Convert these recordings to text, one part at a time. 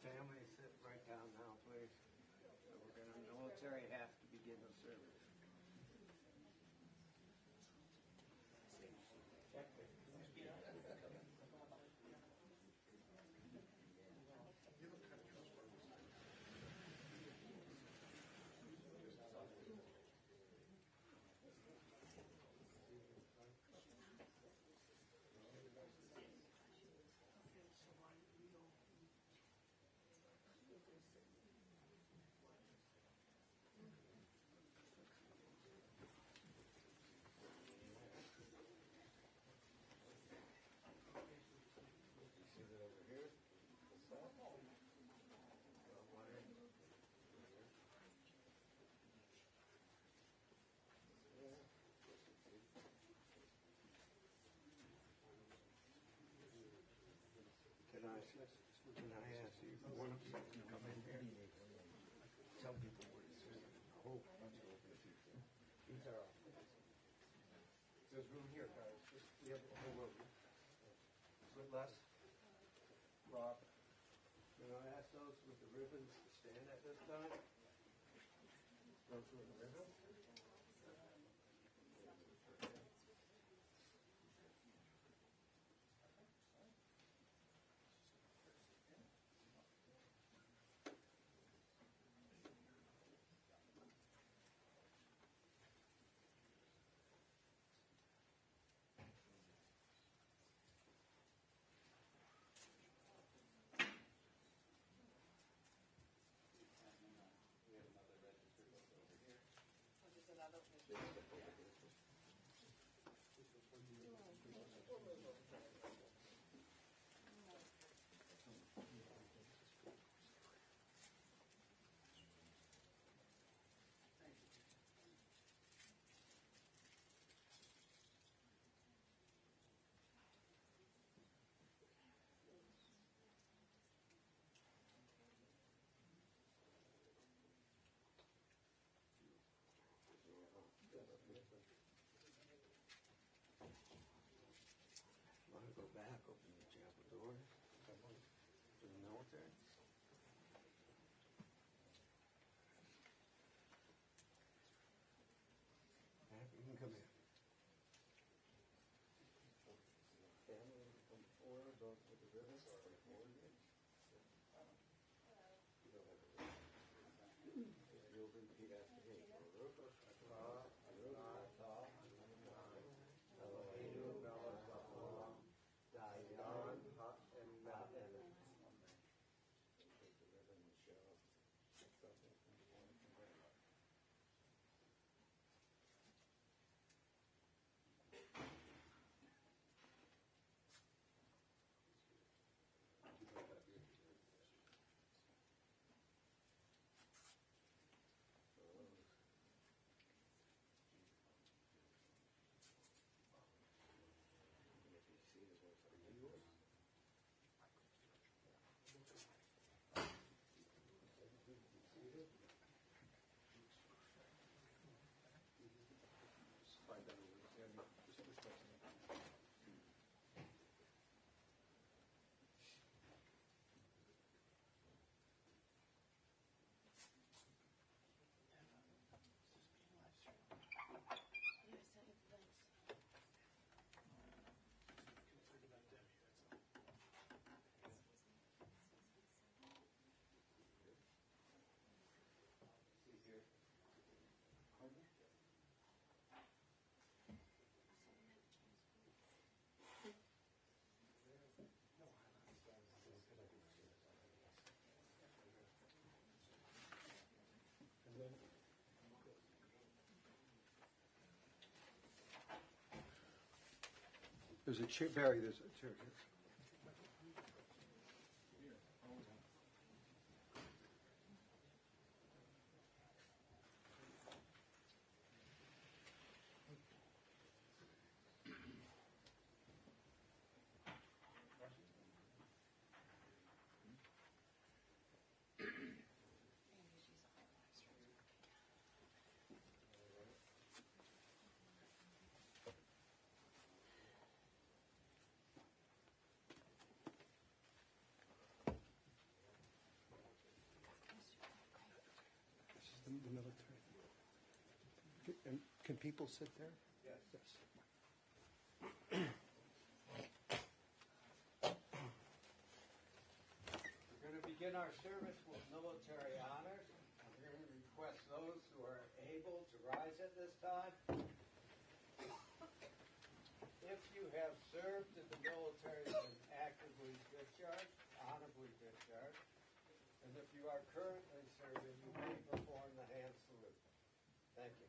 family sit right down now, please. So we're going to military have to begin the service. Can I ask you, one of you can come in here? Tell people what it's doing. Oh, these are all. There's room here, guys. We have a whole room. With Les, Rob, can I ask those with the ribbons to stand at this time? Those with the ribbons? Want to go back, open the chapel doors for the military? You can come in. Family come forward, those with the ribbons are forward. You don't have a ribbon. You'll repeat after me. Eloheinu melech haolam, dayan ha'emet. Take the ribbon and show something from the one from there. There's a chair, Barry, there's a chair here. the military. And can people sit there? Yes. We're going to begin our service with military honors. I'm going to request those who are able to rise at this time. If you have served in the military and actively discharged, honorably discharged, and if you are currently serving, you may perform the hand salute. Thank you.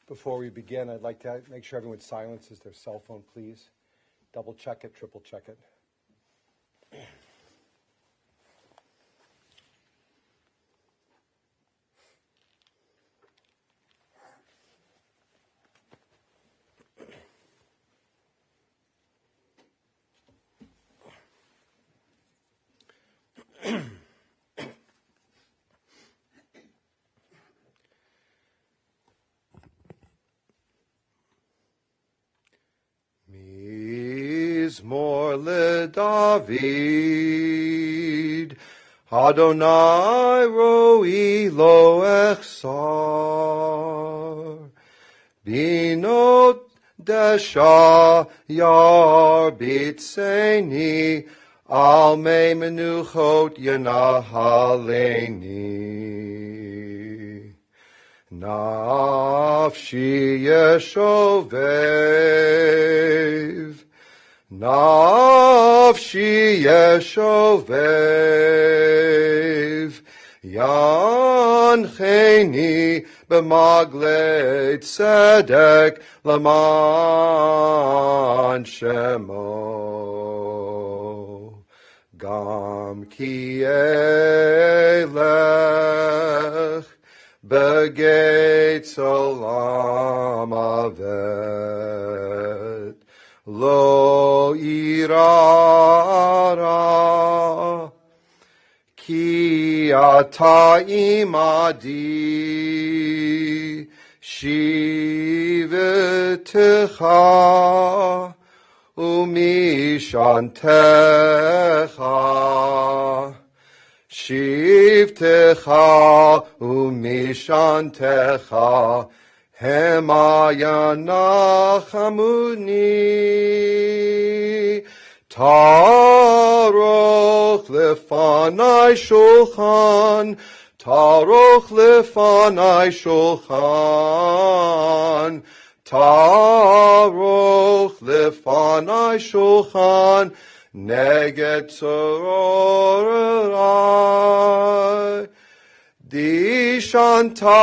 Before we begin, I'd like to make sure everyone silences their cell phone, please. Double check it, triple check it. Mizmor leDavid, Adonai roi lo echsar, binot desha yarbitzeni, al mei menuchot yanahaleni. Nafshi yeshovev, Nafshi yeshovev, Yancheni b'magle tzedek l'man shemo. Gam ki elech Begeit olam avet, lo irara, ki ata imadi, shivetecha, umishantecha. Shivtecha umishantecha hemayanachamuni taroch lefanai shulchan taroch lefanai shulchan taroch lefanai shulchan Neged tzororai, Dishanta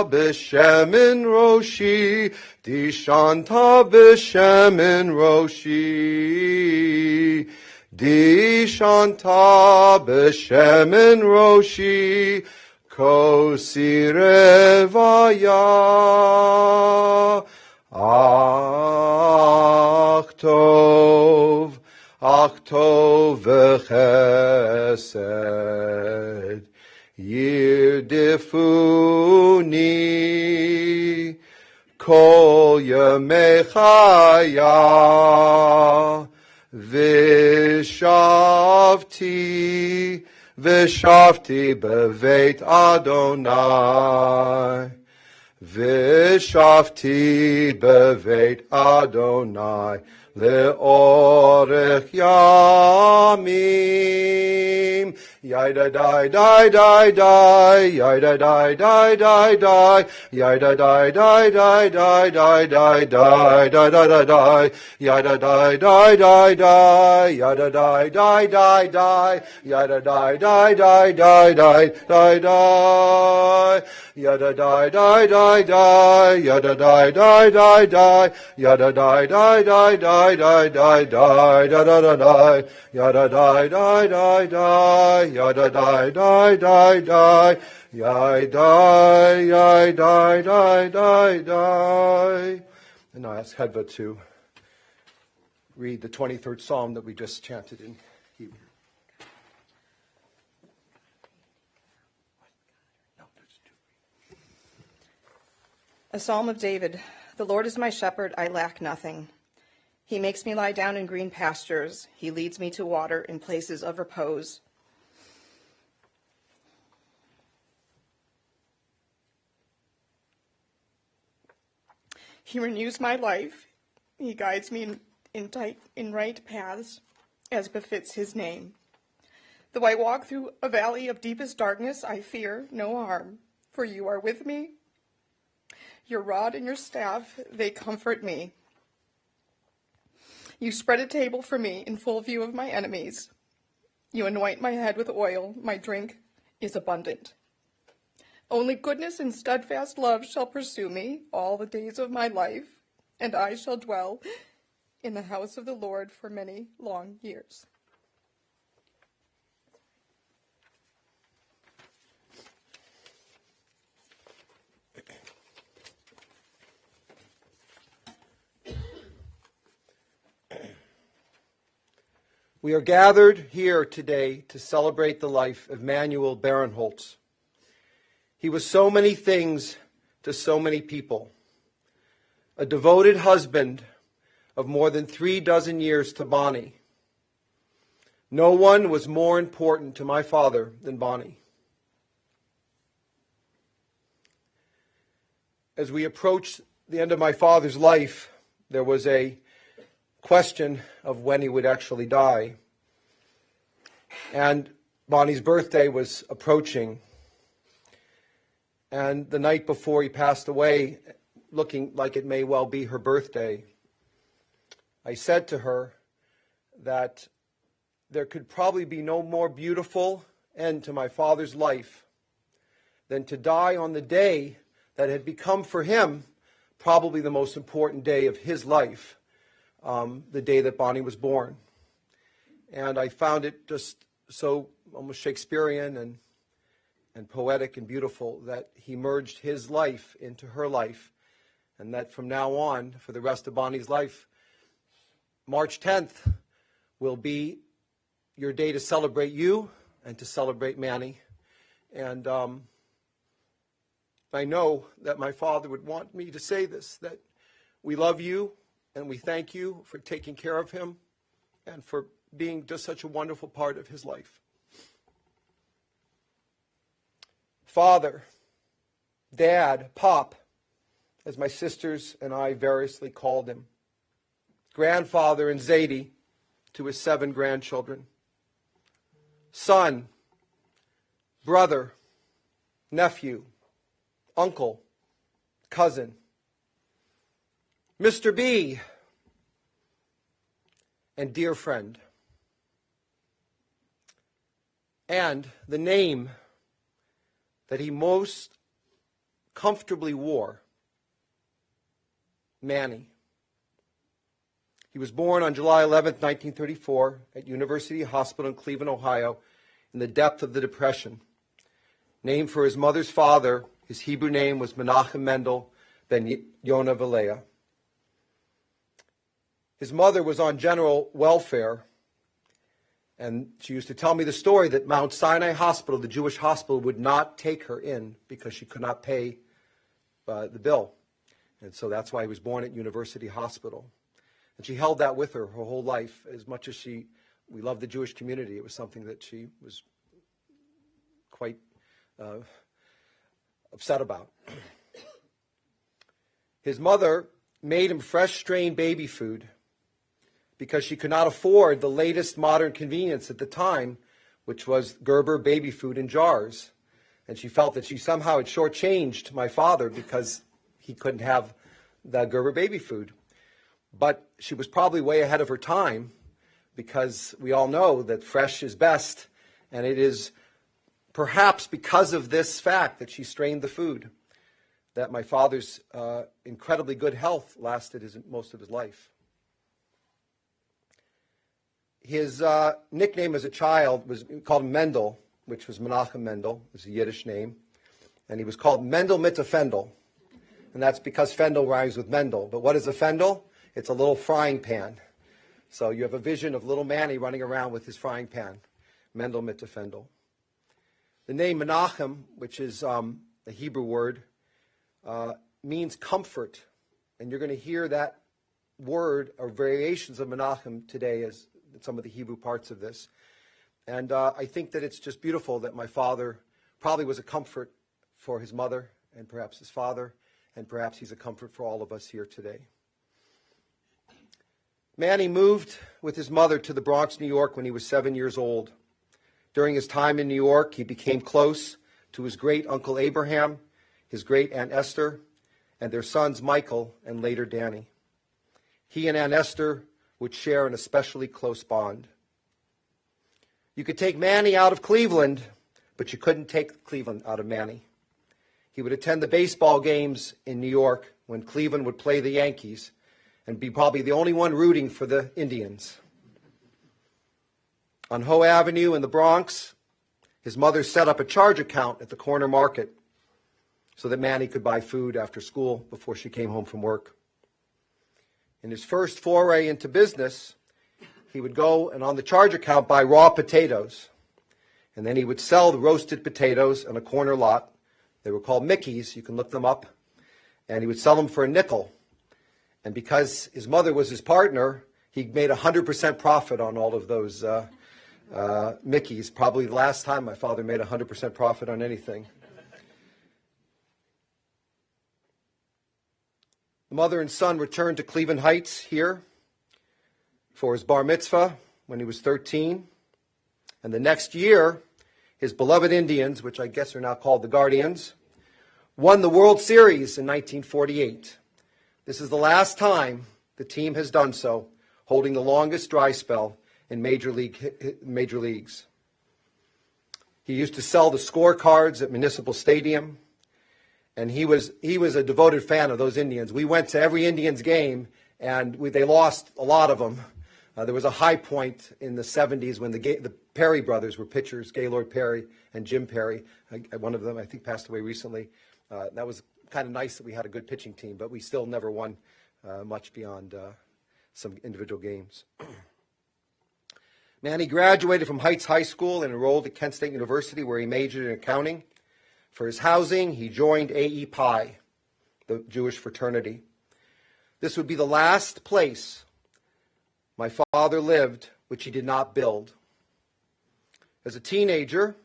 b'shemin roshi, Dishanta b'shemin roshi, Dishanta b'shemin roshi, Kosi revaya, Ach tov v'chesed yirdifuni kol yemei chaya v'shavti b'veit Adonai v'shavti b'veit Adonai le'orech yamim. Yada die die die die, yada die die die die, yada die die die die die die die die die die, yada die die die die, yada die die die die, yada die die die die die die die, yada die die die die, yada die die die die, yada die die die die die die die da da da die, yada die die die die. Yada die die die die, yai die, yai die die die die. And now I ask Hedva to read the 23rd Psalm that we just chanted in Hebrew. A Psalm of David. The Lord is my shepherd, I lack nothing. He makes me lie down in green pastures. He leads me to water in places of repose. He renews my life. He guides me in right paths, as befits his name. Though I walk through a valley of deepest darkness, I fear no harm, for you are with me. Your rod and your staff, they comfort me. You spread a table for me in full view of my enemies. You anoint my head with oil, my drink is abundant. Only goodness and steadfast love shall pursue me all the days of my life, and I shall dwell in the house of the Lord for many long years. We are gathered here today to celebrate the life of Manuel Barenholtz. He was so many things to so many people. A devoted husband of more than 36 years to Bonnie. No one was more important to my father than Bonnie. As we approached the end of my father's life, there was a question of when he would actually die. And Bonnie's birthday was approaching. And the night before he passed away, looking like it may well be her birthday, I said to her that there could probably be no more beautiful end to my father's life than to die on the day that had become for him probably the most important day of his life, the day that Bonnie was born. And I found it just so almost Shakespearean and poetic and beautiful that he merged his life into her life, and that from now on, for the rest of Bonnie's life, March 10th will be your day to celebrate you and to celebrate Manny. And I know that my father would want me to say this, that we love you and we thank you for taking care of him and for being just such a wonderful part of his life. Father, Dad, Pop, as my sisters and I variously called him. Grandfather and Zadie to his 7 grandchildren. Son, brother, nephew, uncle, cousin. Mr. B, and dear friend. And the name that he most comfortably wore, Manny. He was born on July 11th, 1934, at University Hospital in Cleveland, Ohio, in the depth of the Depression. Named for his mother's father, his Hebrew name was Menachem Mendel ben Yonah Velea. His mother was on general welfare, and she used to tell me the story that Mount Sinai Hospital, the Jewish hospital, would not take her in because she could not pay the bill. And so that's why he was born at University Hospital. And she held that with her whole life. As much as we loved the Jewish community, it was something that she was quite upset about. His mother made him fresh strained baby food because she could not afford the latest modern convenience at the time, which was Gerber baby food in jars. And she felt that she somehow had shortchanged my father because he couldn't have the Gerber baby food. But she was probably way ahead of her time, because we all know that fresh is best, and it is perhaps because of this fact that she strained the food that my father's incredibly good health lasted most of his life. His nickname as a child was called Mendel, which was Menachem Mendel, was a Yiddish name, and he was called Mendel mit a Fendel, and that's because Fendel rhymes with Mendel. But what is a Fendel? It's a little frying pan. So you have a vision of little Manny running around with his frying pan. Mendel mit a Fendel. The name Menachem, which is a Hebrew word, means comfort. And you're going to hear that word or variations of Menachem today as some of the Hebrew parts of this. And I think that it's just beautiful that my father probably was a comfort for his mother and perhaps his father, and perhaps he's a comfort for all of us here today. Manny moved with his mother to the Bronx, New York when he was 7 years old. During his time in New York, he became close to his great-uncle Abraham, his great-aunt Esther, and their sons Michael and later Danny. He and Aunt Esther would share an especially close bond. You could take Manny out of Cleveland, but you couldn't take Cleveland out of Manny. He would attend the baseball games in New York when Cleveland would play the Yankees and be probably the only one rooting for the Indians. On Hoe Avenue in the Bronx, his mother set up a charge account at the corner market so that Manny could buy food after school before she came home from work. In his first foray into business, he would go and on the charge account buy raw potatoes. And then he would sell the roasted potatoes on a corner lot. They were called Mickey's. You can look them up. And he would sell them for a nickel. And because his mother was his partner, he made 100% profit on all of those Mickey's. Probably the last time my father made 100% profit on anything. The mother and son returned to Cleveland Heights here for his bar mitzvah when he was 13. And the next year, his beloved Indians, which I guess are now called the Guardians, won the World Series in 1948. This is the last time the team has done so, holding the longest dry spell in major leagues. He used to sell the scorecards at Municipal Stadium, and he was a devoted fan of those Indians. We went to every Indians game, and they lost a lot of them. There was a high point in the 70s when the Perry brothers were pitchers, Gaylord Perry and Jim Perry. One of them, I think, passed away recently. That was kind of nice that we had a good pitching team, but we still never won much beyond some individual games. Manny graduated from Heights High School and enrolled at Kent State University, where he majored in accounting. For his housing, he joined A.E. Pi, the Jewish fraternity. This would be the last place my father lived, which he did not build. As a teenager,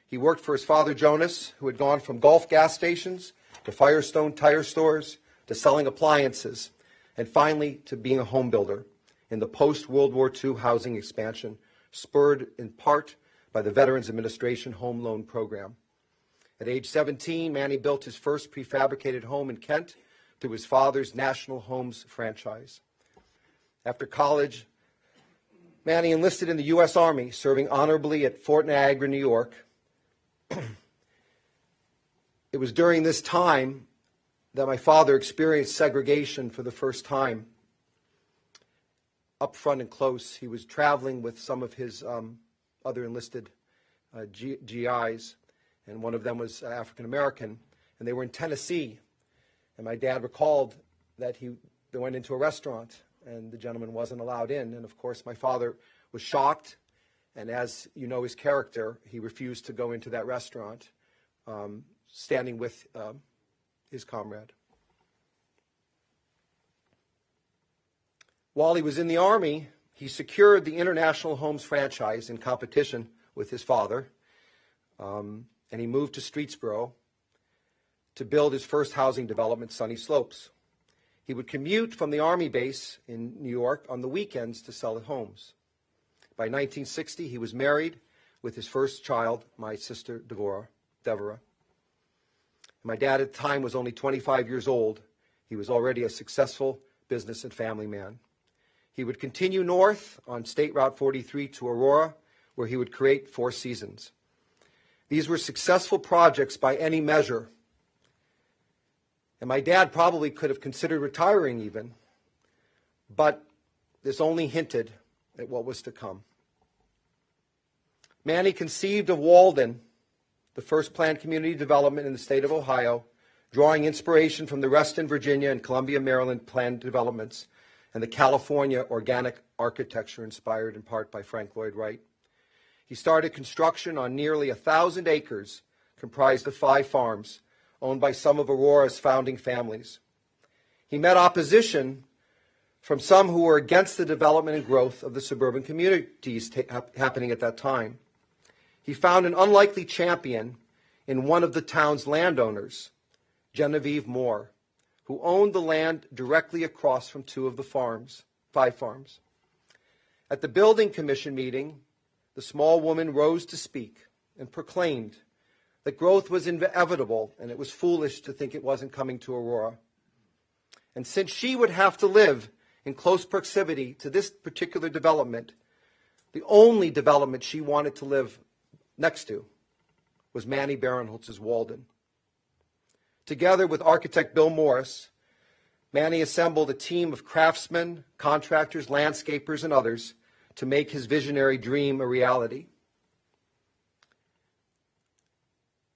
he worked for his father Jonas, who had gone from Gulf gas stations to Firestone tire stores to selling appliances, and finally to being a home builder in the post-World War II housing expansion, spurred in part by the Veterans Administration Home Loan Program. At age 17, Manny built his first prefabricated home in Kent through his father's National Homes franchise. After college, Manny enlisted in the U.S. Army, serving honorably at Fort Niagara, New York. It was during this time that my father experienced segregation for the first time. Up front and close, he was traveling with some of his other enlisted GIs, and one of them was African American, and they were in Tennessee. And my dad recalled that they went into a restaurant, and the gentleman wasn't allowed in. And of course, my father was shocked, and as you know his character, he refused to go into that restaurant, standing with his comrade. While he was in the Army, he secured the International Homes franchise in competition with his father, and he moved to Streetsboro to build his first housing development, Sunny Slopes. He would commute from the Army base in New York on the weekends to sell homes. By 1960, he was married with his first child, my sister Deborah. My dad at the time was only 25 years old. He was already a successful business and family man. He would continue north on State Route 43 to Aurora, where he would create Four Seasons. These were successful projects by any measure. And my dad probably could have considered retiring even, but this only hinted at what was to come. Manny conceived of Walden, the first planned community development in the state of Ohio, drawing inspiration from the Reston, Virginia, and Columbia, Maryland planned developments and the California organic architecture inspired in part by Frank Lloyd Wright. He started construction on nearly 1,000 acres comprised of 5 farms owned by some of Aurora's founding families. He met opposition from some who were against the development and growth of the suburban communities happening at that time. He found an unlikely champion in one of the town's landowners, Genevieve Moore, who owned the land directly across from 2 of the 5 farms. At the building commission meeting, the small woman rose to speak and proclaimed that growth was inevitable and it was foolish to think it wasn't coming to Aurora. And since she would have to live in close proximity to this particular development, the only development she wanted to live next to was Manuel Barenholtz's Walden. Together with architect Bill Morris, Manny assembled a team of craftsmen, contractors, landscapers, and others to make his visionary dream a reality.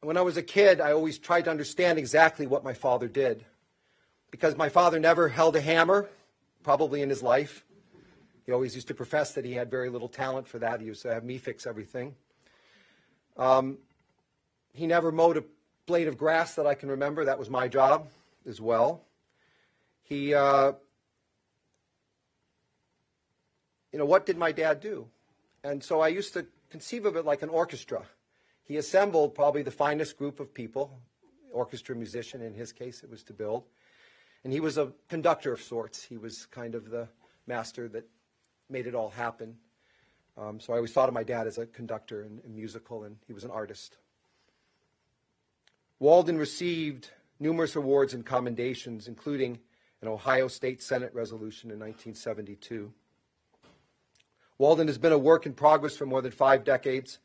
When I was a kid, I always tried to understand exactly what my father did, because my father never held a hammer, probably in his life. He always used to profess that he had very little talent for that. He used to have me fix everything. He never mowed a blade of grass that I can remember. That was my job as well. He, what did my dad do? And so I used to conceive of it like an orchestra. He assembled probably the finest group of people, orchestra musician in his case it was to build. And he was a conductor of sorts. He was kind of the master that made it all happen. So I always thought of my dad as a conductor and musical, and he was an artist. Walden received numerous awards and commendations, including an Ohio State Senate resolution in 1972. Walden has been a work in progress for more than 5 decades.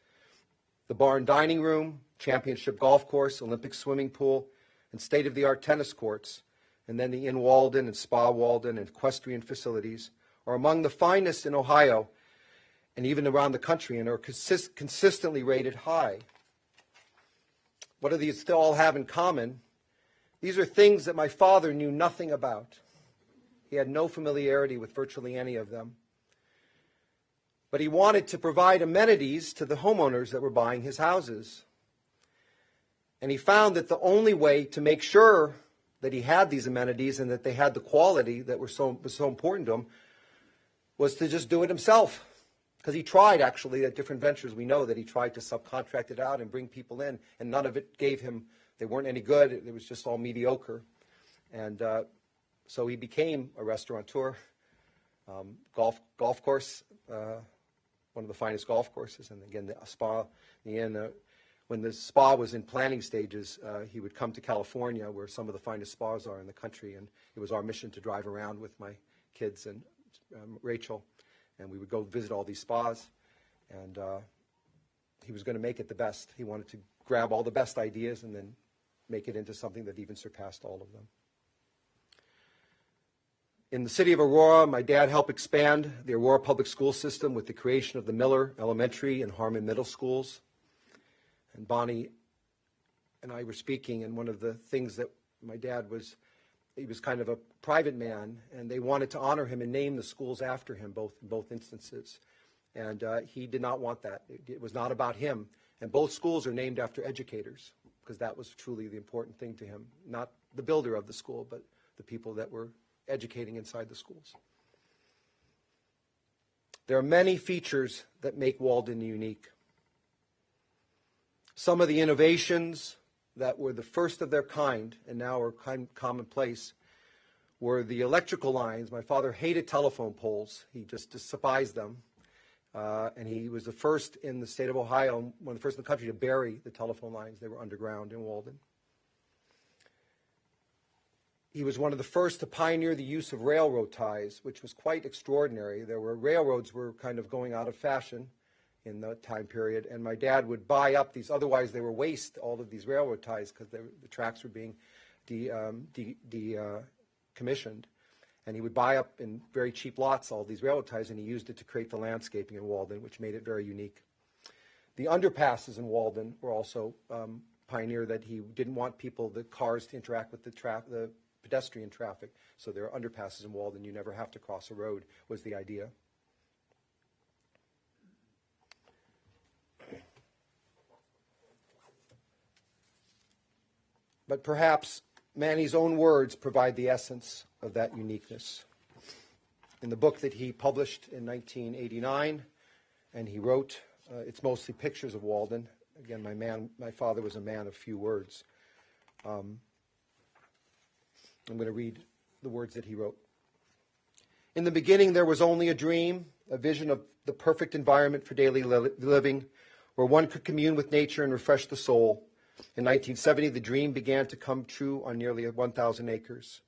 The barn dining room, championship golf course, Olympic swimming pool, and state-of-the-art tennis courts, and then the Inn Walden and Spa Walden and equestrian facilities are among the finest in Ohio and even around the country, and are consistently rated high. What do these all have in common? These are things that my father knew nothing about. He had no familiarity with virtually any of them. But he wanted to provide amenities to the homeowners that were buying his houses. And he found that the only way to make sure that he had these amenities and that they had the quality that was so important to him was to just do it himself. Because he tried, actually, at different ventures. We know that he tried to subcontract it out and bring people in, and none of it gave him, they weren't any good. It was just all mediocre. And so he became a restaurateur, golf course, one of the finest golf courses. And again, the spa, the inn. When the spa was in planning stages, he would come to California, where some of the finest spas are in the country. And it was our mission to drive around with my kids and Rachel. And we would go visit all these spas, and he was going to make it the best. He wanted to grab all the best ideas and then make it into something that even surpassed all of them. In the city of Aurora, my dad helped expand the Aurora public school system with the creation of the Miller Elementary and Harmon Middle Schools. And Bonnie and I were speaking, and one of the things that my dad was, he was kind of a private man, and they wanted to honor him and name the schools after him, in both instances. And he did not want that. It was not about him. And both schools are named after educators, because that was truly the important thing to him. Not the builder of the school, but the people that were educating inside the schools. There are many features that make Walden unique. Some of the innovations that were the first of their kind and now are commonplace were the electrical lines. My father hated telephone poles. He just despised them. And he was the first in the state of Ohio, one of the first in the country to bury the telephone lines. They were underground in Walden. He was one of the first to pioneer the use of railroad ties, which was quite extraordinary. Railroads were kind of going out of fashion in the time period, and my dad would buy up these, otherwise they were waste, all of these railroad ties, because the tracks were being decommissioned. And he would buy up in very cheap lots all these railroad ties, and he used it to create the landscaping in Walden, which made it very unique. The underpasses in Walden were also pioneer, that he didn't want the cars to interact with the pedestrian traffic. So there are underpasses in Walden. You never have to cross a road, was the idea. But perhaps Manny's own words provide the essence of that uniqueness. In the book that he published in 1989, and he wrote, it's mostly pictures of Walden. Again, my father was a man of few words. I'm going to read the words that he wrote. In the beginning there was only a dream, a vision of the perfect environment for daily living, where one could commune with nature and refresh the soul. In 1970, the dream began to come true on nearly 1,000 acres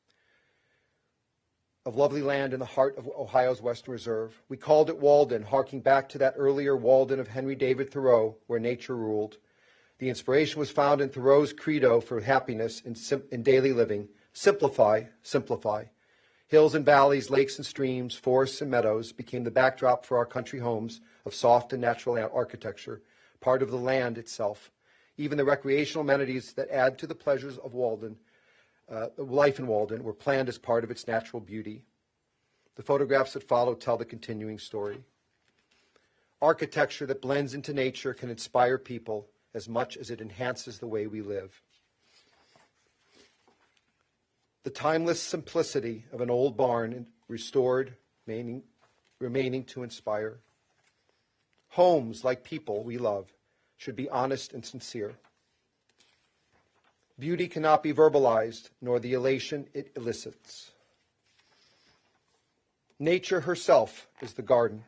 of lovely land in the heart of Ohio's Western Reserve. We called it Walden, harking back to that earlier Walden of Henry David Thoreau, where nature ruled. The inspiration was found in Thoreau's credo for happiness in daily living: simplify, simplify. Hills and valleys, lakes and streams, forests and meadows became the backdrop for our country homes of soft and natural architecture, part of the land itself. Even the recreational amenities that add to the pleasures of Walden, life in Walden, were planned as part of its natural beauty. The photographs that follow tell the continuing story. Architecture that blends into nature can inspire people as much as it enhances the way we live. The timeless simplicity of an old barn restored, remaining to inspire. Homes, like people we love, should be honest and sincere. Beauty cannot be verbalized, nor the elation it elicits. Nature herself is the garden.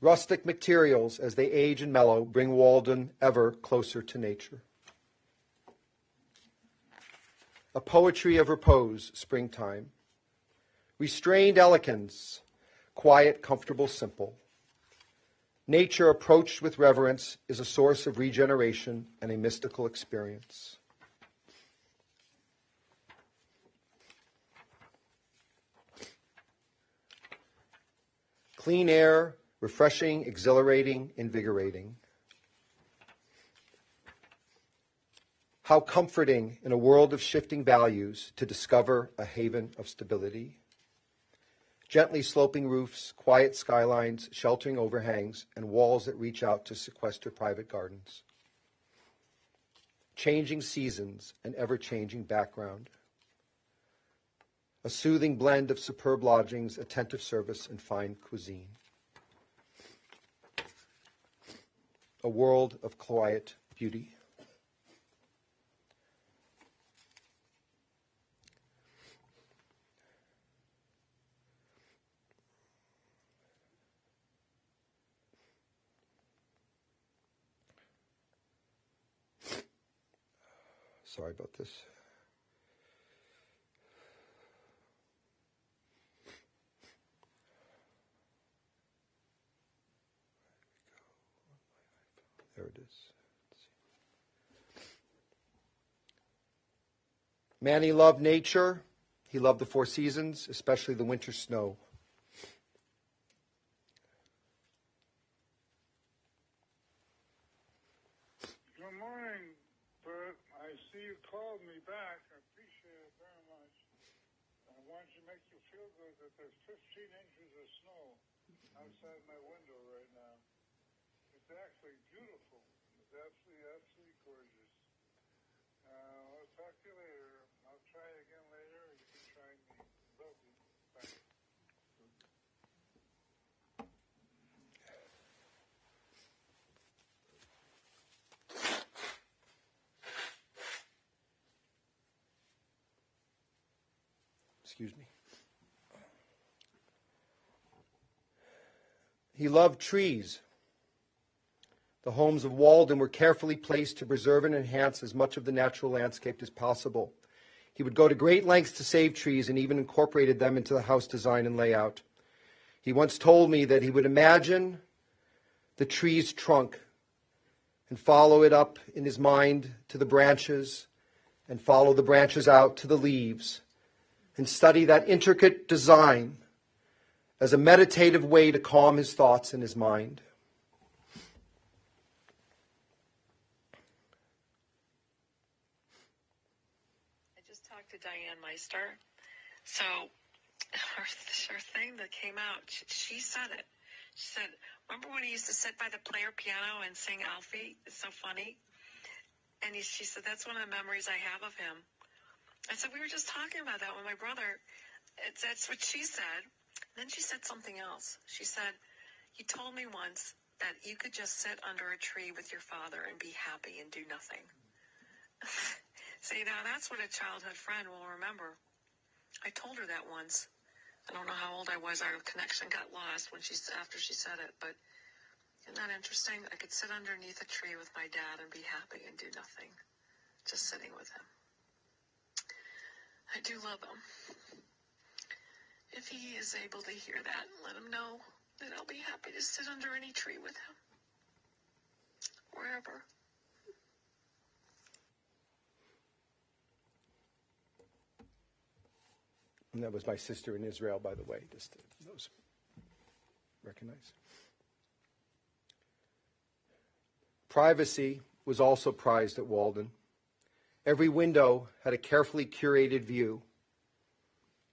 Rustic materials, as they age and mellow, bring Walden ever closer to nature. A poetry of repose, springtime. Restrained elegance, quiet, comfortable, simple. Nature approached with reverence is a source of regeneration and a mystical experience. Clean air, refreshing, exhilarating, invigorating. How comforting in a world of shifting values to discover a haven of stability. Gently sloping roofs, quiet skylines, sheltering overhangs, and walls that reach out to sequester private gardens. Changing seasons and ever-changing background. A soothing blend of superb lodgings, attentive service, and fine cuisine. A world of quiet beauty. Sorry about this. There it is. Manny loved nature. He loved the four seasons, especially the winter snow. Good morning, Bert. I see you called me back. I appreciate it very much. I wanted to make you feel good that there's 15 inches of snow outside my window right now. It's actually beautiful. It's absolutely gorgeous. I'll talk to you later. I'll try again later, or you can try me. Love you. Bye. Excuse me. He loved trees. The homes of Walden were carefully placed to preserve and enhance as much of the natural landscape as possible. He would go to great lengths to save trees and even incorporated them into the house design and layout. He once told me that he would imagine the tree's trunk and follow it up in his mind to the branches and follow the branches out to the leaves and study that intricate design as a meditative way to calm his thoughts and his mind. I just talked to Diane Meister. So her thing that came out, she said it. She said, remember when he used to sit by the player piano and sing Alfie? It's so funny. And she said, that's one of the memories I have of him. I said, we were just talking about that with my brother. That's what she said. Then she said something else. She said, he told me once that you could just sit under a tree with your father and be happy and do nothing. See, now that's what a childhood friend will remember. I told her that once. I don't know how old I was. Our connection got lost after she said it, but isn't that interesting? I could sit underneath a tree with my dad and be happy and do nothing, just sitting with him. I do love him. If he is able to hear that, let him know that I'll be happy to sit under any tree with him, wherever. And that was my sister in Israel, by the way, just to those recognize. Privacy was also prized at Walden. Every window had a carefully curated view,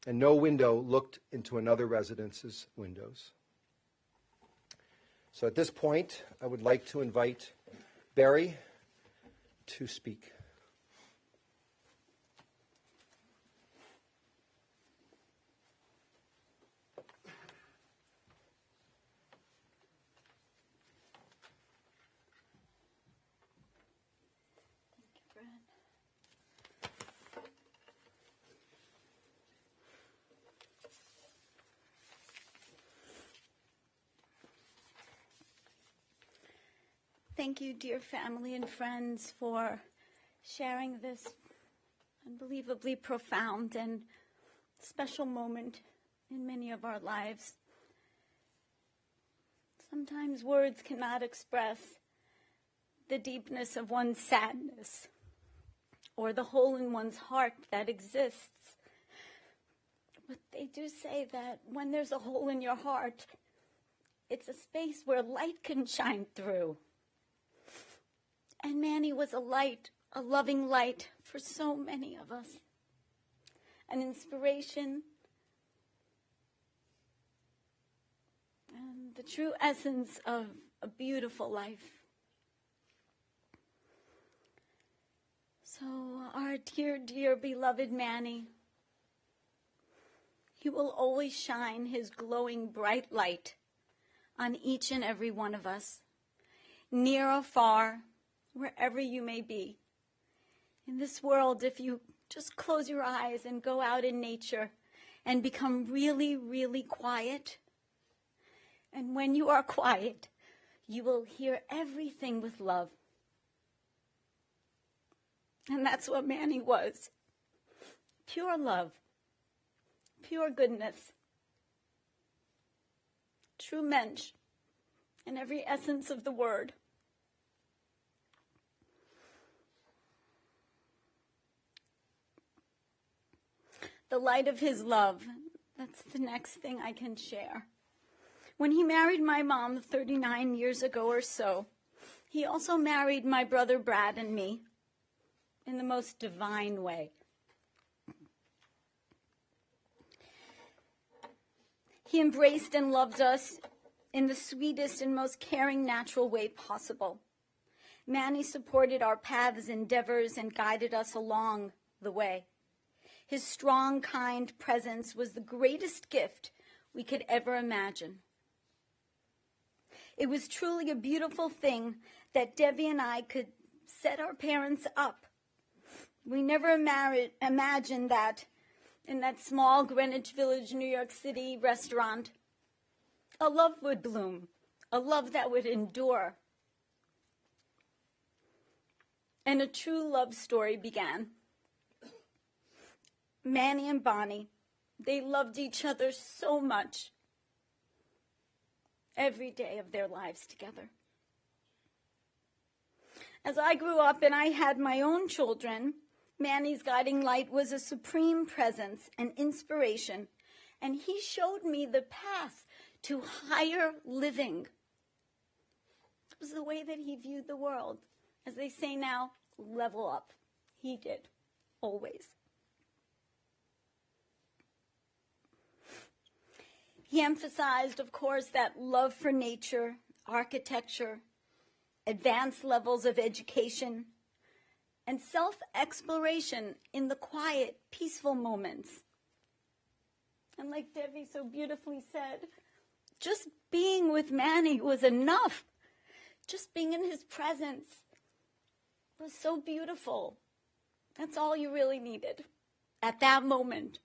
and no window looked into another residence's windows. So at this point, I would like to invite Barry to speak. Thank you, dear family and friends, for sharing this unbelievably profound and special moment in many of our lives. Sometimes words cannot express the deepness of one's sadness or the hole in one's heart that exists. But they do say that when there's a hole in your heart, it's a space where light can shine through. And Manny was a light, a loving light for so many of us. An inspiration and the true essence of a beautiful life. So our dear, dear beloved Manny, he will always shine his glowing bright light on each and every one of us, near or far, wherever you may be. In this world, if you just close your eyes and go out in nature and become really, really quiet, and when you are quiet, you will hear everything with love. And that's what Manny was. Pure love, pure goodness, true mensch in every essence of the word. The light of his love, that's the next thing I can share. When he married my mom 39 years ago or so, he also married my brother Brad and me in the most divine way. He embraced and loved us in the sweetest and most caring, natural way possible. Manny supported our paths, endeavors, and guided us along the way. His strong, kind presence was the greatest gift we could ever imagine. It was truly a beautiful thing that Debbie and I could set our parents up. We never imagined that in that small Greenwich Village, New York City restaurant, a love would bloom, a love that would endure. And a true love story began. Manny and Bonnie, they loved each other so much every day of their lives together. As I grew up and I had my own children, Manny's guiding light was a supreme presence and inspiration, and he showed me the path to higher living. It was the way that he viewed the world. As they say now, level up. He did, always. He emphasized, of course, that love for nature, architecture, advanced levels of education, and self-exploration in the quiet, peaceful moments. And like Debbie so beautifully said, just being with Manny was enough. Just being in his presence was so beautiful. That's all you really needed at that moment.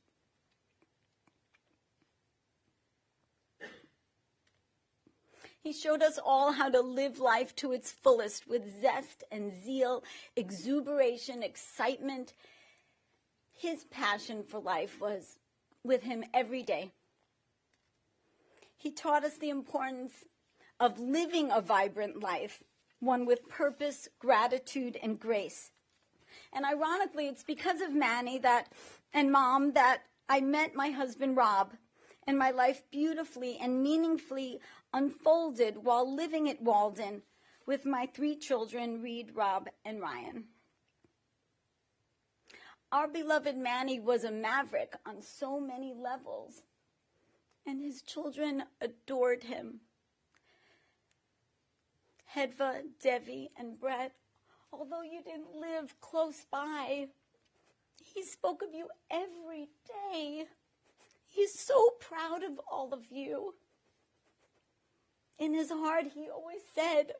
He showed us all how to live life to its fullest with zest and zeal, exuberation, excitement. His passion for life was with him every day. He taught us the importance of living a vibrant life, one with purpose, gratitude, and grace. And ironically, it's because of Manny and Mom that I met my husband, Rob, and my life beautifully and meaningfully unfolded while living at Walden with my 3 children, Reed, Rob, and Ryan. Our beloved Manny was a maverick on so many levels, and his children adored him. Hedva, Devi, and Brett, although you didn't live close by, he spoke of you every day. He's so proud of all of you. In his heart, he always said,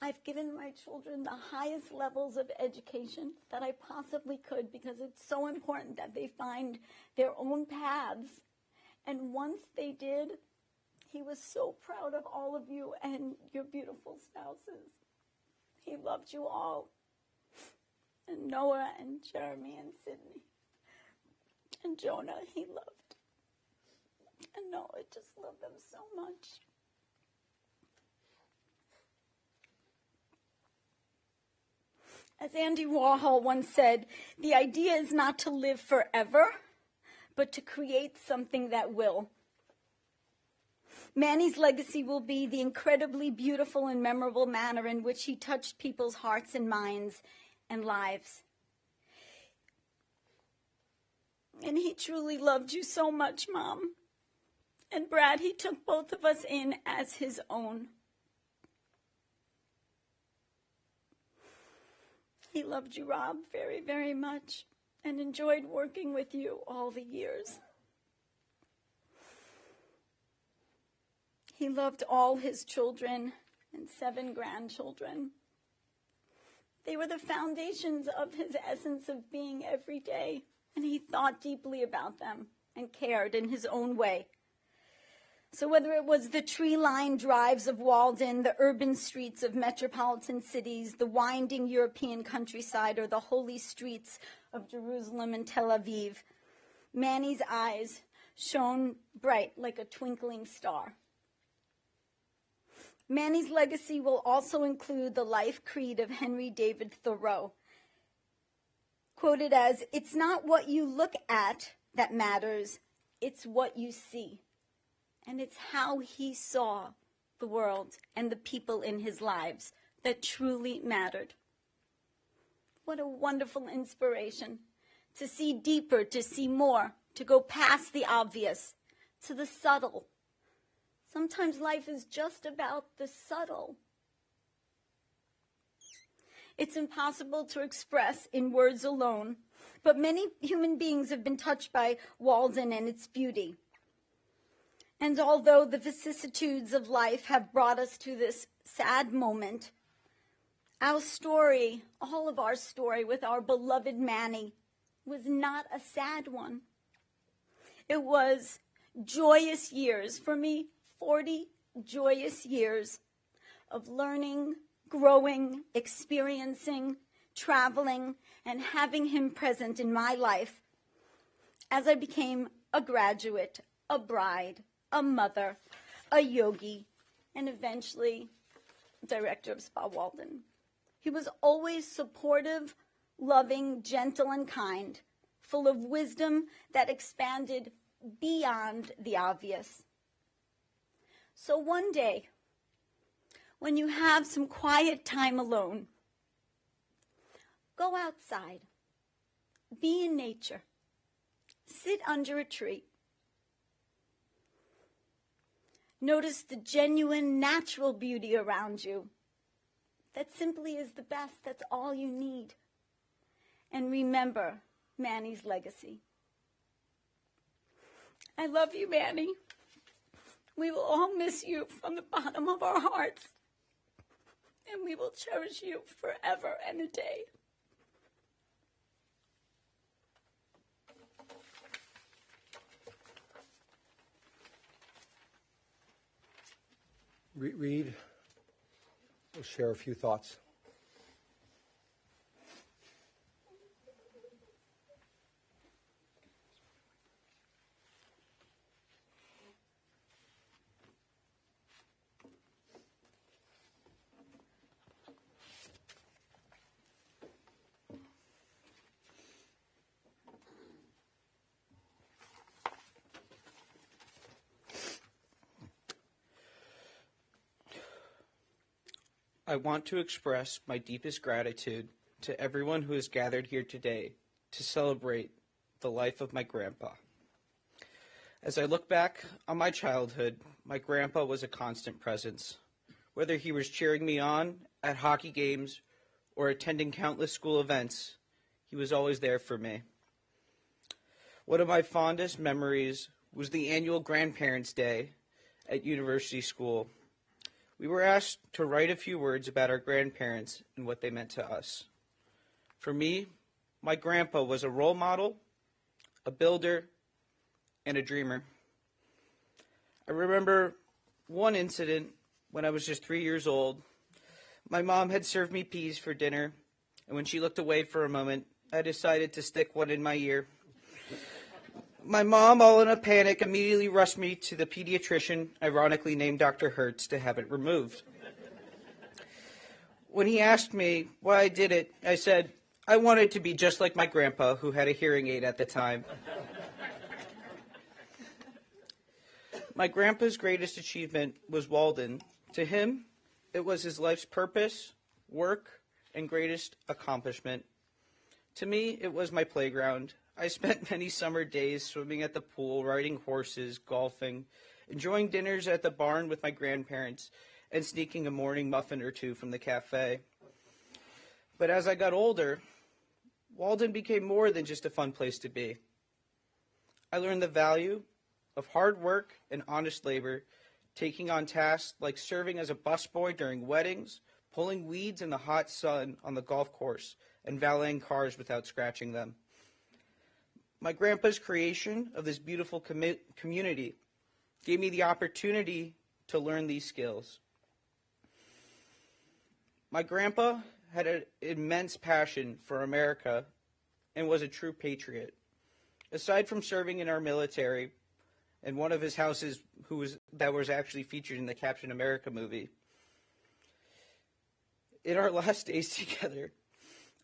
I've given my children the highest levels of education that I possibly could because it's so important that they find their own paths. And once they did, he was so proud of all of you and your beautiful spouses. He loved you all. And Noah and Jeremy and Sydney and Jonah, he loved. And Noah just loved them so much. As Andy Warhol once said, the idea is not to live forever, but to create something that will. Manny's legacy will be the incredibly beautiful and memorable manner in which he touched people's hearts and minds and lives. And he truly loved you so much, Mom. And Brad, he took both of us in as his own. He loved you, Rob, very, very much, and enjoyed working with you all the years. He loved all his children and 7 grandchildren. They were the foundations of his essence of being every day, and he thought deeply about them and cared in his own way. So whether it was the tree-lined drives of Walden, the urban streets of metropolitan cities, the winding European countryside, or the holy streets of Jerusalem and Tel Aviv, Manny's eyes shone bright like a twinkling star. Manny's legacy will also include the life creed of Henry David Thoreau, quoted as, "It's not what you look at that matters, it's what you see." And it's how he saw the world and the people in his lives that truly mattered. What a wonderful inspiration to see deeper, to see more, to go past the obvious, to the subtle. Sometimes life is just about the subtle. It's impossible to express in words alone, but many human beings have been touched by Walden and its beauty. And although the vicissitudes of life have brought us to this sad moment, our story, all of our story with our beloved Manny, was not a sad one. It was joyous years, for me, 40 joyous years of learning, growing, experiencing, traveling, and having him present in my life as I became a graduate, a bride, a mother, a yogi, and eventually director of Spa Walden. He was always supportive, loving, gentle, and kind, full of wisdom that expanded beyond the obvious. So one day, when you have some quiet time alone, go outside, be in nature, sit under a tree. Notice the genuine, natural beauty around you. That simply is the best. That's all you need. And remember Manny's legacy. I love you, Manny. We will all miss you from the bottom of our hearts. And we will cherish you forever and a day. Reed will share a few thoughts. I want to express my deepest gratitude to everyone who has gathered here today to celebrate the life of my grandpa. As I look back on my childhood, my grandpa was a constant presence. Whether he was cheering me on at hockey games or attending countless school events, he was always there for me. One of my fondest memories was the annual Grandparents' Day at university school. We were asked to write a few words about our grandparents and what they meant to us. For me, my grandpa was a role model, a builder, and a dreamer. I remember one incident when I was just 3 years old. My mom had served me peas for dinner, and when she looked away for a moment, I decided to stick one in my ear. My mom, all in a panic, immediately rushed me to the pediatrician, ironically named Dr. Hertz, to have it removed. When he asked me why I did it, I said, I wanted to be just like my grandpa, who had a hearing aid at the time. My grandpa's greatest achievement was Walden. To him, it was his life's purpose, work, and greatest accomplishment. To me, it was my playground. I spent many summer days swimming at the pool, riding horses, golfing, enjoying dinners at the barn with my grandparents, and sneaking a morning muffin or two from the cafe. But as I got older, Walden became more than just a fun place to be. I learned the value of hard work and honest labor, taking on tasks like serving as a busboy during weddings, pulling weeds in the hot sun on the golf course, and valeting cars without scratching them. My grandpa's creation of this beautiful community gave me the opportunity to learn these skills. My grandpa had an immense passion for America and was a true patriot. Aside from serving in our military, and one of his houses that was actually featured in the Captain America movie, in our last days together,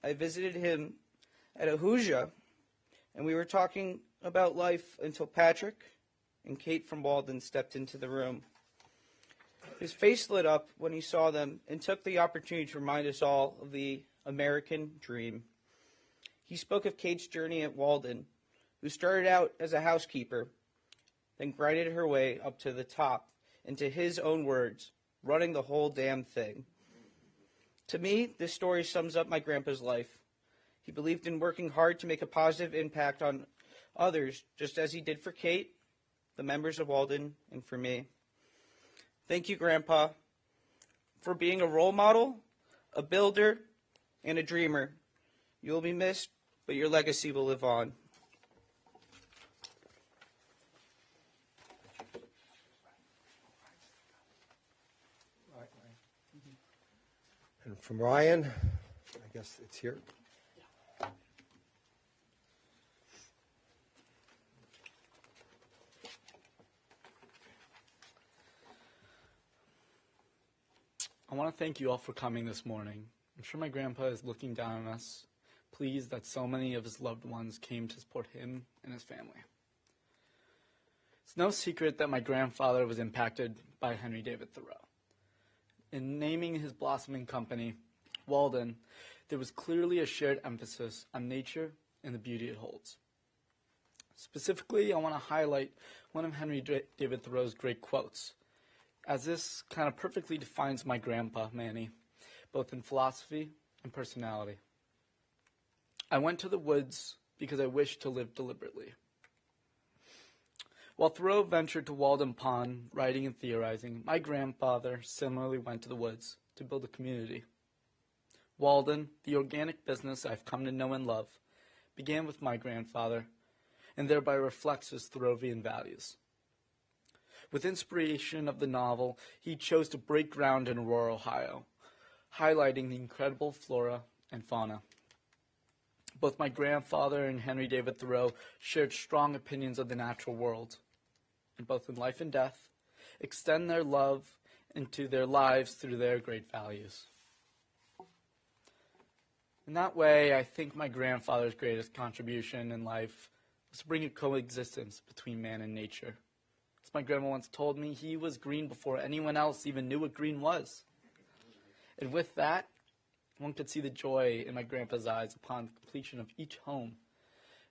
I visited him at a Ahuja, and we were talking about life until Patrick and Kate from Walden stepped into the room. His face lit up when he saw them and took the opportunity to remind us all of the American dream. He spoke of Kate's journey at Walden, who started out as a housekeeper, then grinded her way up to the top, and to his own words, running the whole damn thing. To me, this story sums up my grandpa's life. He believed in working hard to make a positive impact on others, just as he did for Kate, the members of Walden, and for me. Thank you, Grandpa, for being a role model, a builder, and a dreamer. You will be missed, but your legacy will live on. And from Ryan, I guess it's here. I want to thank you all for coming this morning. I'm sure my grandpa is looking down on us, pleased that so many of his loved ones came to support him and his family. It's no secret that my grandfather was impacted by Henry David Thoreau. In naming his blossoming company, Walden, there was clearly a shared emphasis on nature and the beauty it holds. Specifically, I want to highlight one of Henry David Thoreau's great quotes, as this kind of perfectly defines my grandpa, Manny, both in philosophy and personality. I went to the woods because I wished to live deliberately. While Thoreau ventured to Walden Pond, writing and theorizing, my grandfather similarly went to the woods to build a community. Walden, the organic business I've come to know and love, began with my grandfather, and thereby reflects his Thoreauvian values. With inspiration of the novel, he chose to break ground in Aurora, Ohio, highlighting the incredible flora and fauna. Both my grandfather and Henry David Thoreau shared strong opinions of the natural world, and both in life and death, extend their love into their lives through their great values. In that way, I think my grandfather's greatest contribution in life was to bring a coexistence between man and nature. As my grandma once told me, he was green before anyone else even knew what green was. And with that, one could see the joy in my grandpa's eyes upon the completion of each home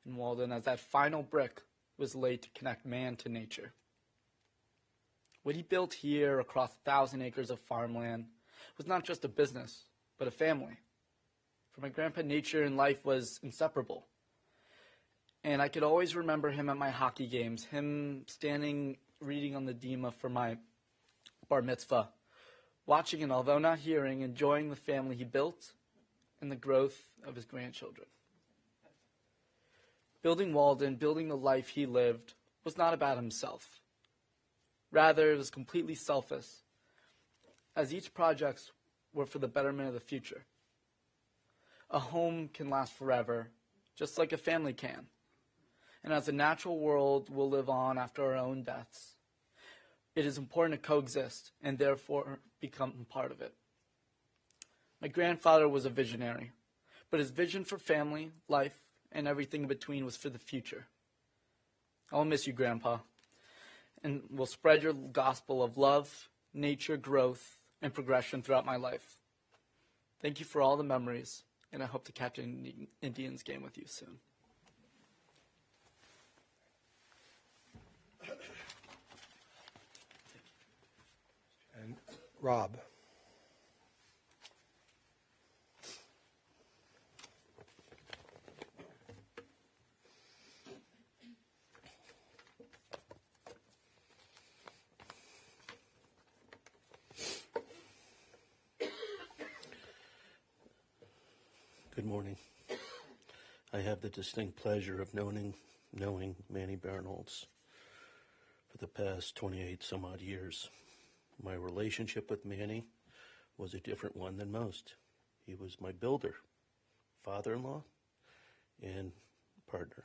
in Walden as that final brick was laid to connect man to nature. What he built here across 1,000 acres of farmland was not just a business, but a family. For my grandpa, nature and life was inseparable. And I could always remember him at my hockey games, him standing reading on the Dima for my bar mitzvah, watching and, although not hearing, enjoying the family he built and the growth of his grandchildren. Building Walden, building the life he lived, was not about himself. Rather, it was completely selfless, as each projects were for the betterment of the future. A home can last forever, just like a family can. And as the natural world will live on after our own deaths, it is important to coexist and therefore become part of it. My grandfather was a visionary, but his vision for family, life, and everything in between was for the future. I'll miss you, Grandpa, and will spread your gospel of love, nature, growth, and progression throughout my life. Thank you for all the memories, and I hope to catch an Indians game with you soon. And Rob. Good morning. I have the distinct pleasure of knowing Manny Barenholtz for the past 28 some odd years. My relationship with Manny was a different one than most. He was my builder, father-in-law, and partner.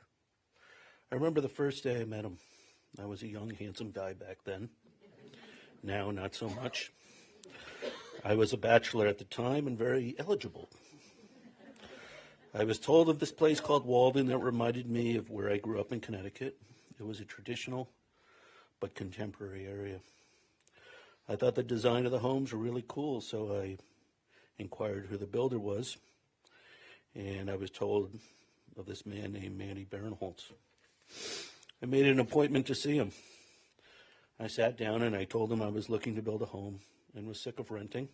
I remember the first day I met him. I was a young, handsome guy back then. Now, not so much. I was a bachelor at the time and very eligible. I was told of this place called Walden that reminded me of where I grew up in Connecticut. It was a traditional but contemporary area. I thought the design of the homes were really cool, so I inquired who the builder was, and I was told of this man named Manny Barenholtz. I made an appointment to see him. I sat down and I told him I was looking to build a home and was sick of renting,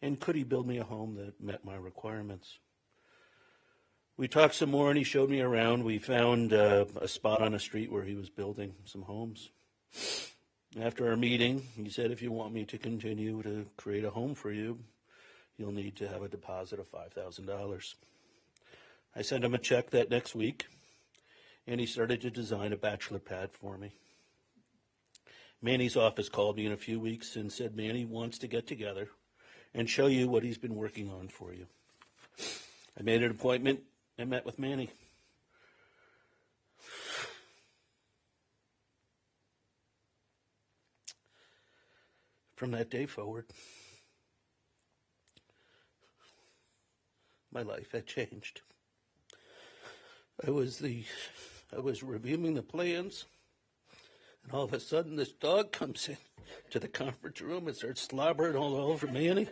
and could he build me a home that met my requirements. We talked some more and he showed me around. We found a spot on a street where he was building some homes. After our meeting, he said, if you want me to continue to create a home for you, you'll need to have a deposit of $5,000. I sent him a check that next week, and he started to design a bachelor pad for me. Manny's office called me in a few weeks and said Manny wants to get together and show you what he's been working on for you. I made an appointment and met with Manny. From that day forward, my life had changed. I was reviewing the plans, and all of a sudden this dog comes in to the conference room and starts slobbering all over Manny.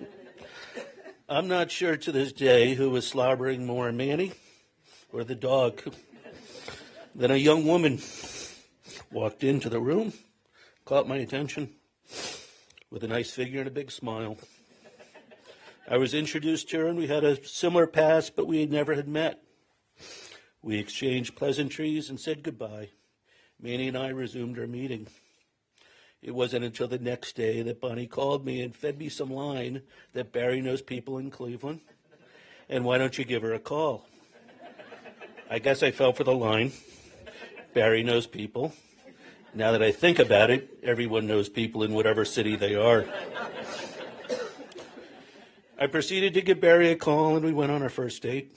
I'm not sure to this day who was slobbering more, Manny or the dog. Then a young woman walked into the room, caught my attention, with a nice figure and a big smile. I was introduced to her, and we had a similar past, but we never had met. We exchanged pleasantries and said goodbye. Manny and I resumed our meeting. It wasn't until the next day that Bonnie called me and fed me some line that Barry knows people in Cleveland, and why don't you give her a call? I guess I fell for the line. Barry knows people, Now that I think about it, everyone knows people in whatever city they are. I proceeded to give Barry a call, and we went on our first date.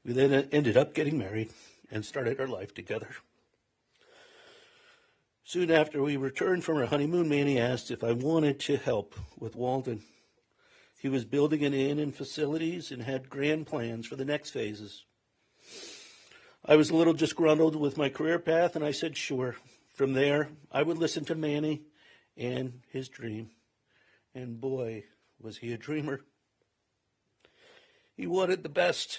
We then ended up getting married and started our life together. Soon after we returned from our honeymoon, Manny asked if I wanted to help with Walden. He was building an inn and facilities and had grand plans for the next phases. I was a little disgruntled with my career path, and I said sure. From there, I would listen to Manny and his dream. And boy, was he a dreamer. He wanted the best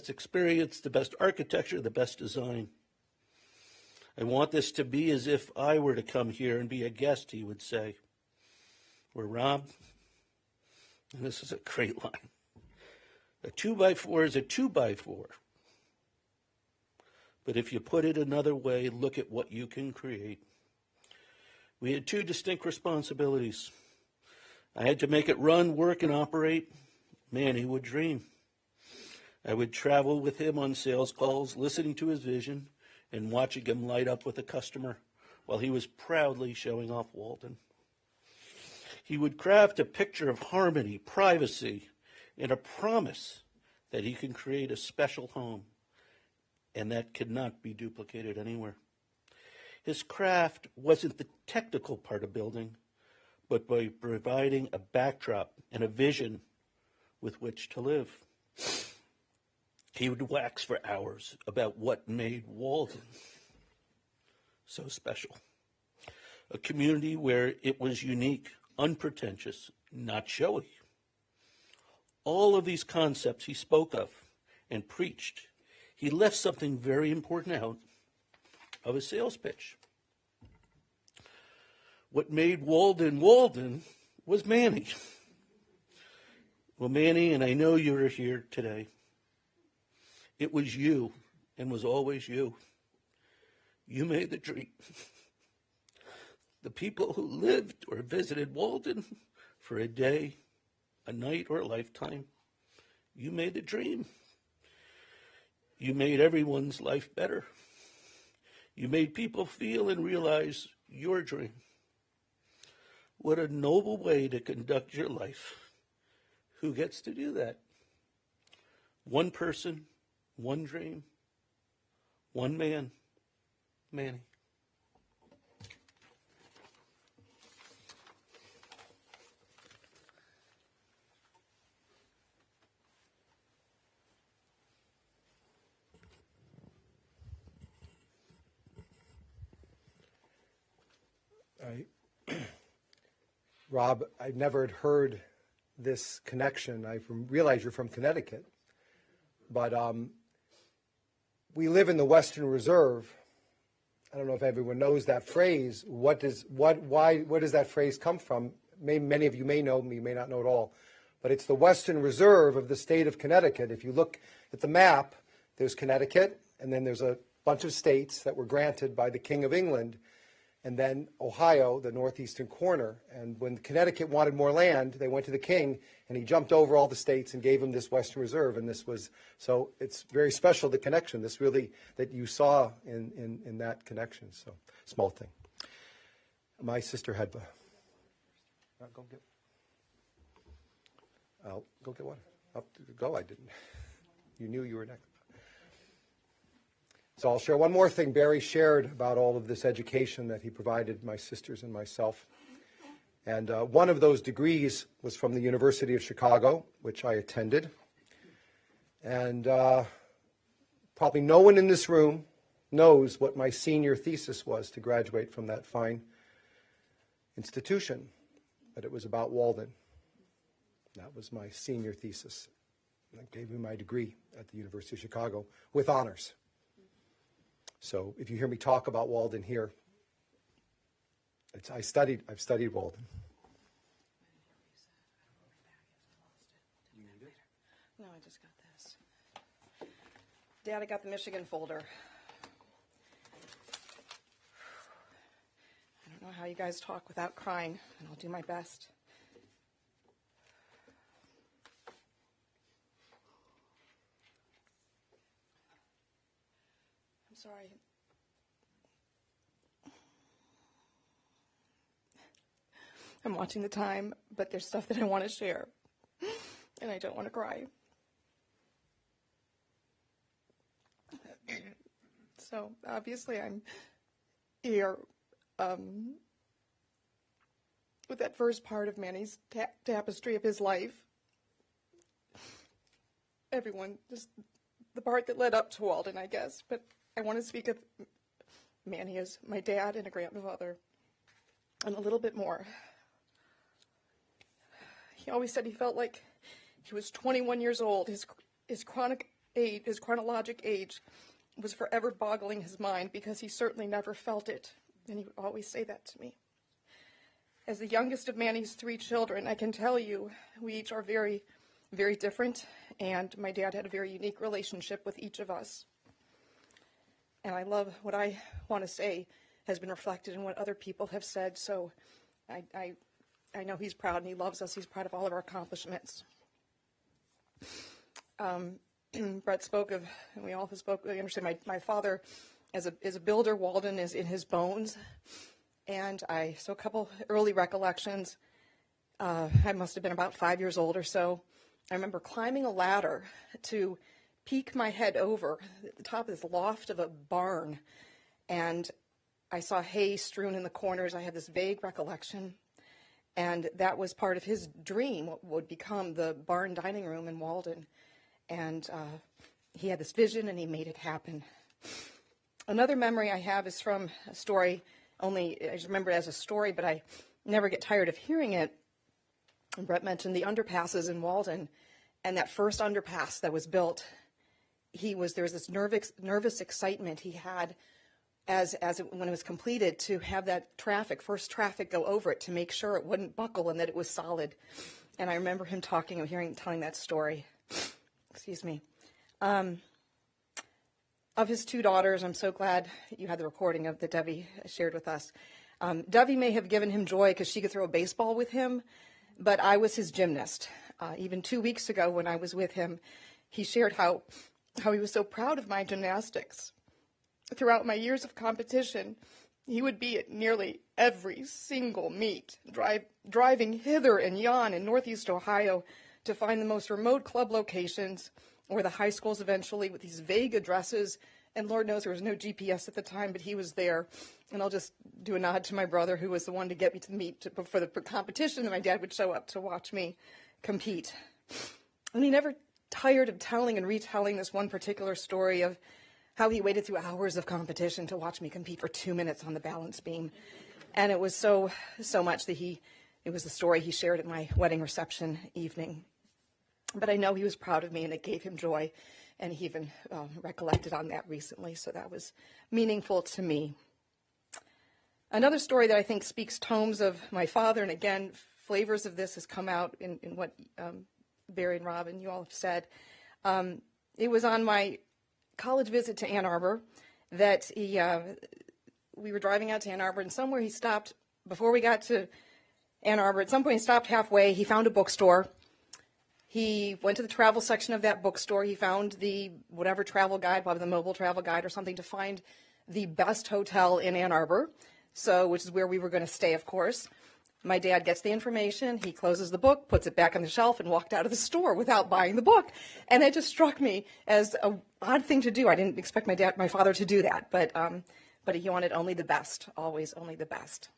experience, the best architecture, the best design. I want this to be as if I were to come here and be a guest, he would say. Or Rob, and this is a great line, a 2x4 is a 2x4. But if you put it another way, look at what you can create. We had two distinct responsibilities. I had to make it run, work, and operate. Manny would dream. I would travel with him on sales calls, listening to his vision and watching him light up with a customer while he was proudly showing off Walden. He would craft a picture of harmony, privacy, and a promise that he can create a special home, and that could not be duplicated anywhere. His craft wasn't the technical part of building, but by providing a backdrop and a vision with which to live. He would wax for hours about what made Walden so special. A community where it was unique, unpretentious, not showy. All of these concepts he spoke of and preached. He left something very important out of his sales pitch. What made Walden Walden was Manny. Well, Manny, and I know you're here today, it was you and was always you. You made the dream. The people who lived or visited Walden for a day, a night, or a lifetime, you made the dream. You made everyone's life better. You made people feel and realize your dream. What a noble way to conduct your life. Who gets to do that? One person, one dream, one man, Manny. Rob, I never had heard this connection. I realize you're from Connecticut, but we live in the Western Reserve. I don't know if everyone knows that phrase. Where does that phrase come from? Many of you may know, you may not know at all, but it's the Western Reserve of the state of Connecticut. If you look at the map, there's Connecticut, and then there's a bunch of states that were granted by the King of England, and then Ohio, the northeastern corner. And when Connecticut wanted more land, they went to the king, and he jumped over all the states and gave them this Western Reserve. And this was, so it's very special, the connection, this really, that you saw in that connection. So, small thing. My sister had, go get water. Go, I didn't. You knew you were next. So I'll share one more thing Barry shared about all of this education that he provided my sisters and myself. And one of those degrees was from the University of Chicago, which I attended. And probably no one in this room knows what my senior thesis was to graduate from that fine institution. But it was about Walden. That was my senior thesis. That gave me my degree at the University of Chicago with honors. So if you hear me talk about Walden here, I've studied Walden. No, I just got this. Dad, I got the Michigan folder. I don't know how you guys talk without crying, and I'll do my best. I'm so Sorry. I'm watching the time, but there's stuff that I want to share, and I don't want to cry. So, obviously, I'm here with that first part of Manny's tapestry of his life. Everyone, just the part that led up to Walden, I guess. But I want to speak of Manny as my dad and a grandfather, and a little bit more. He always said he felt like he was 21 years old. His chronologic age was forever boggling his mind because he certainly never felt it, and he would always say that to me. As the youngest of Manny's 3 children, I can tell you we each are very, very different, and my dad had a very unique relationship with each of us. And I love what I want to say has been reflected in what other people have said, so I know he's proud and he loves us. He's proud of all of our accomplishments. Brett spoke of, and we all have spoke, I understand my father as a builder. Walden is in his bones. And so a couple early recollections. I must have been about 5 years old or so. I remember climbing a ladder to peek my head over at the top of this loft of a barn. And I saw hay strewn in the corners. I had this vague recollection. And that was part of his dream, what would become the barn dining room in Walden. And he had this vision, and he made it happen. Another memory I have is from a story, only I just remember it as a story, but I never get tired of hearing it. And Brett mentioned the underpasses in Walden, and that first underpass that was built, there was this nervous excitement he had when it was completed to have that first traffic go over it to make sure it wouldn't buckle and that it was solid. And I remember him telling that story. Excuse me. Of his 2 daughters, I'm so glad you had the recording of that Debbie shared with us. Debbie may have given him joy because she could throw a baseball with him, but I was his gymnast. Even 2 weeks ago when I was with him, he shared how he was so proud of my gymnastics. Throughout my years of competition, he would be at nearly every single meet, driving hither and yon in Northeast Ohio to find the most remote club locations or the high schools eventually with these vague addresses. And Lord knows there was no GPS at the time, but he was there. And I'll just do a nod to my brother, who was the one to get me to the meet for the competition, and my dad would show up to watch me compete. And he never tired of telling and retelling this one particular story of how he waited through hours of competition to watch me compete for 2 minutes on the balance beam. And it was so much that it was the story he shared at my wedding reception evening. But I know he was proud of me, and it gave him joy, and he even recollected on that recently, so that was meaningful to me. Another story that I think speaks tomes of my father, and again, flavors of this has come out in what Barry and Rob and you all have said. It was on my college visit to Ann Arbor that we were driving out to Ann Arbor, and somewhere he stopped before we got to Ann Arbor. At some point he stopped halfway. He found a bookstore. He went to the travel section of that bookstore. He found the whatever travel guide, probably the mobile travel guide or something, to find the best hotel in Ann Arbor, which is where we were going to stay, of course. My dad gets the information, he closes the book, puts it back on the shelf, and walked out of the store without buying the book. And it just struck me as an odd thing to do. I didn't expect my father to do that, but he wanted only the best, always only the best.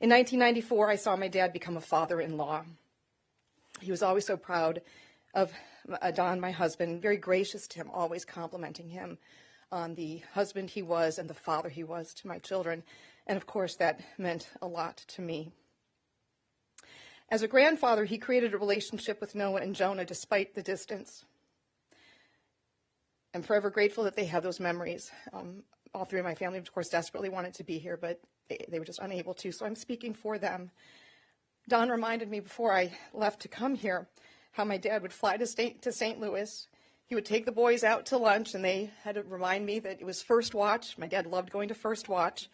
In 1994, I saw my dad become a father-in-law. He was always so proud of Don, my husband, very gracious to him, always complimenting him on the husband he was and the father he was to my children. And of course, that meant a lot to me. As a grandfather, he created a relationship with Noah and Jonah despite the distance. I'm forever grateful that they have those memories. All 3 of my family, of course, desperately wanted to be here, but they were just unable to, so I'm speaking for them. Don reminded me before I left to come here how my dad would fly to St. Louis. He would take the boys out to lunch, and they had to remind me that it was First Watch. My dad loved going to First Watch.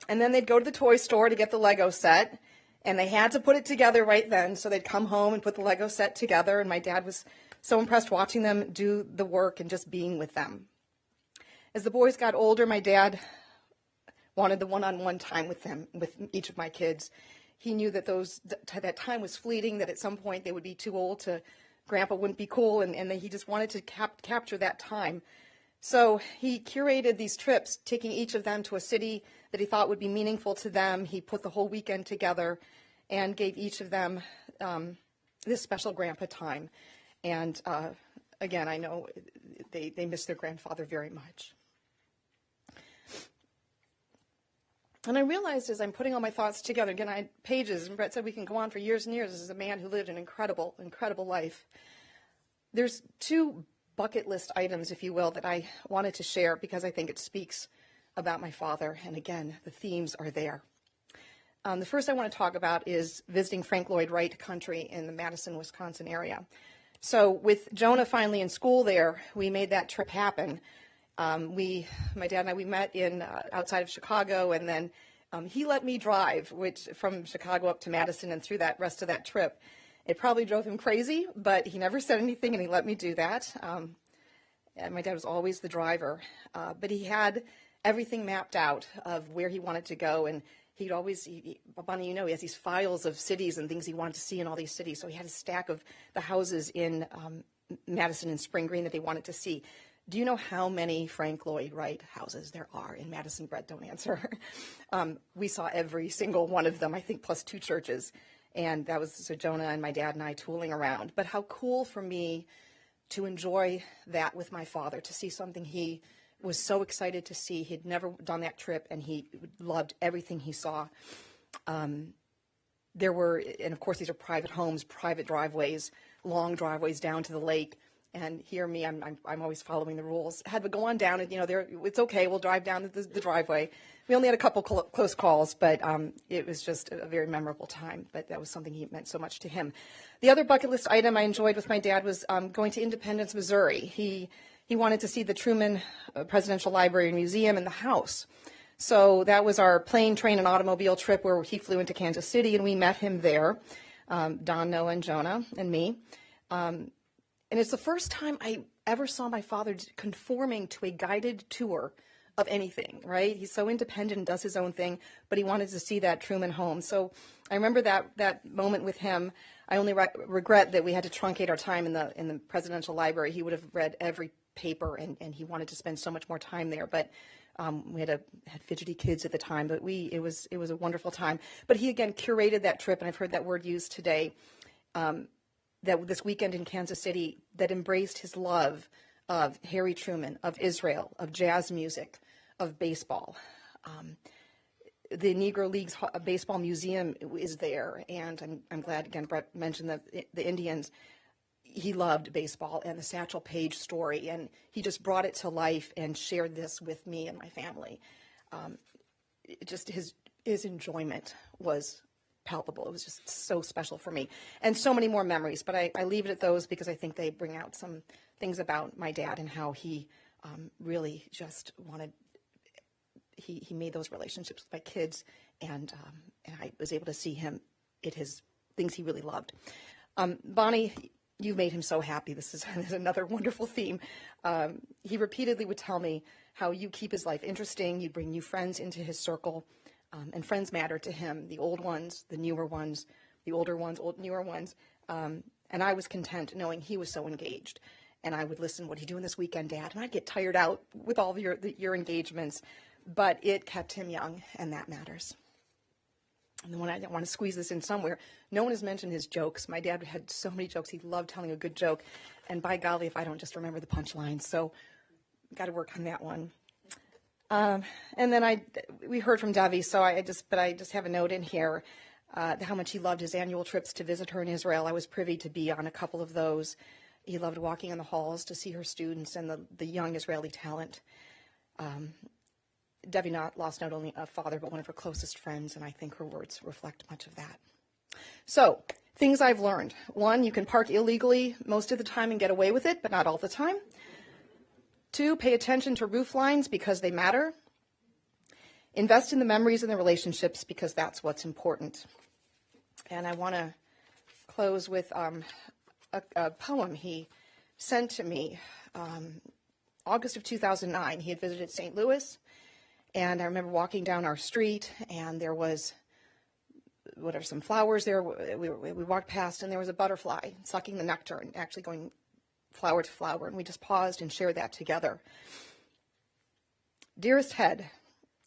And then they'd go to the toy store to get the Lego set, and they had to put it together right then, so they'd come home and put the Lego set together, and my dad was so impressed watching them do the work and just being with them. As the boys got older, my dad wanted the one-on-one time with them, with each of my kids. He knew that that time was fleeting, that at some point they would be too old to, Grandpa wouldn't be cool, and that he just wanted to capture that time. So he curated these trips, taking each of them to a city that he thought would be meaningful to them. He put the whole weekend together and gave each of them this special grandpa time. And again, I know they miss their grandfather very much. And I realized as I'm putting all my thoughts together, again, I had pages, and Brett said we can go on for years and years. This is a man who lived an incredible, incredible life. There's two bucket list items, if you will, that I wanted to share because I think it speaks about my father. And again, the themes are there. The first I want to talk about is visiting Frank Lloyd Wright Country in the Madison, Wisconsin area. So with Jonah finally in school there, we made that trip happen. My dad and I, we met in outside of Chicago, and then he let me drive, which from Chicago up to Madison and through that rest of that trip. It probably drove him crazy, but he never said anything, and he let me do that. And my dad was always the driver, but he had everything mapped out of where he wanted to go, and he'd always, Bonnie, you know, he has these files of cities and things he wanted to see in all these cities. So he had a stack of the houses in Madison and Spring Green that they wanted to see. Do you know how many Frank Lloyd Wright houses there are in Madison? Brett, don't answer. We saw every single one of them, I think, plus 2 churches. And that was so Jonah and my dad and I tooling around. But how cool for me to enjoy that with my father, to see something he was so excited to see. He'd never done that trip, and he loved everything he saw. There were, and of course, these are private homes, private driveways, long driveways down to the lake. And hear me, I'm always following the rules. Had to go on down, and it's okay. We'll drive down the driveway. We only had a couple close calls, but it was just a very memorable time. But that was something he meant so much to him. The other bucket list item I enjoyed with my dad was going to Independence, Missouri. He wanted to see the Truman Presidential Library and Museum and the house. So that was our plane, train, and automobile trip where he flew into Kansas City, and we met him there, Don, Noah, and Jonah, and me. And it's the first time I ever saw my father conforming to a guided tour of anything, right? He's so independent and does his own thing, but he wanted to see that Truman home. So I remember that moment with him. I only regret that we had to truncate our time in the presidential library. He would have read every paper, and he wanted to spend so much more time there. But we had fidgety kids at the time, but it was a wonderful time. But he again curated that trip, and I've heard that word used today. That this weekend in Kansas City that embraced his love of Harry Truman, of Israel, of jazz music, of baseball. The Negro League's baseball museum is there, and I'm glad, again, Brett mentioned the Indians. He loved baseball and the Satchel Paige story, and he just brought it to life and shared this with me and my family. Just his enjoyment was palpable. It was just so special for me, and so many more memories, but I leave it at those because I think they bring out some things about my dad and how he really just wanted, he made those relationships with my kids, and I was able to see him at his things he really loved. Bonnie, you've made him so happy. This is another wonderful theme. He repeatedly would tell me how you keep his life interesting, you bring new friends into his circle, and friends matter to him, the old ones, the newer ones, the older ones, newer ones. And I was content knowing he was so engaged. And I would listen, what are you doing this weekend, Dad? And I'd get tired out with all of your engagements. But it kept him young, and that matters. And then when I want to squeeze this in somewhere, no one has mentioned his jokes. My dad had so many jokes. He loved telling a good joke. And by golly, if I don't just remember the punchlines. So got to work on that one. And then we heard from Devi, so I just have a note in here how much he loved his annual trips to visit her in Israel. I was privy to be on a couple of those. He loved walking in the halls to see her students and the young Israeli talent. Devi lost not only a father, but one of her closest friends, and I think her words reflect much of that. So, things I've learned. 1, you can park illegally most of the time and get away with it, but not all the time. 2, pay attention to roof lines because they matter. Invest in the memories and the relationships because that's what's important. And I want to close with a poem he sent to me August of 2009. He had visited St. Louis, and I remember walking down our street, and there was some flowers there. We walked past, and there was a butterfly sucking the nectar and actually going flower to flower, and we just paused and shared that together. Dearest Head,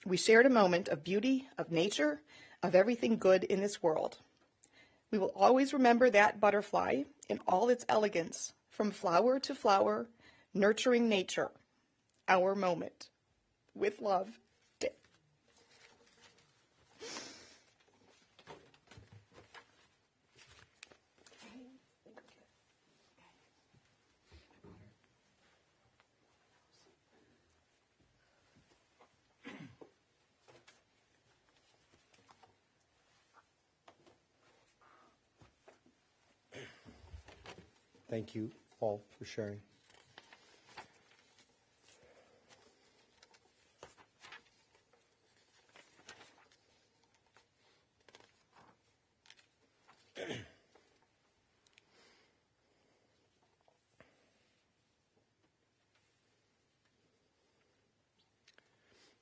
we shared a moment of beauty, of nature, of everything good in this world. We will always remember that butterfly in all its elegance, from flower to flower, nurturing nature. Our moment. With love, Dick. Thank you all for sharing.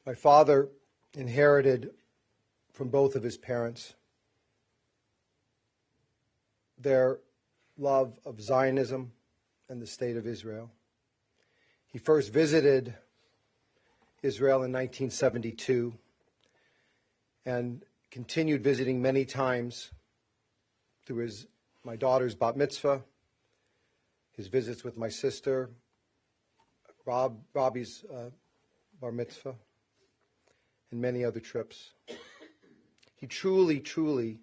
My father inherited from both of his parents their love of Zionism and the state of Israel. He first visited Israel in 1972 and continued visiting many times through my daughter's bat mitzvah, his visits with my sister, Robbie's bar mitzvah, and many other trips. He truly, truly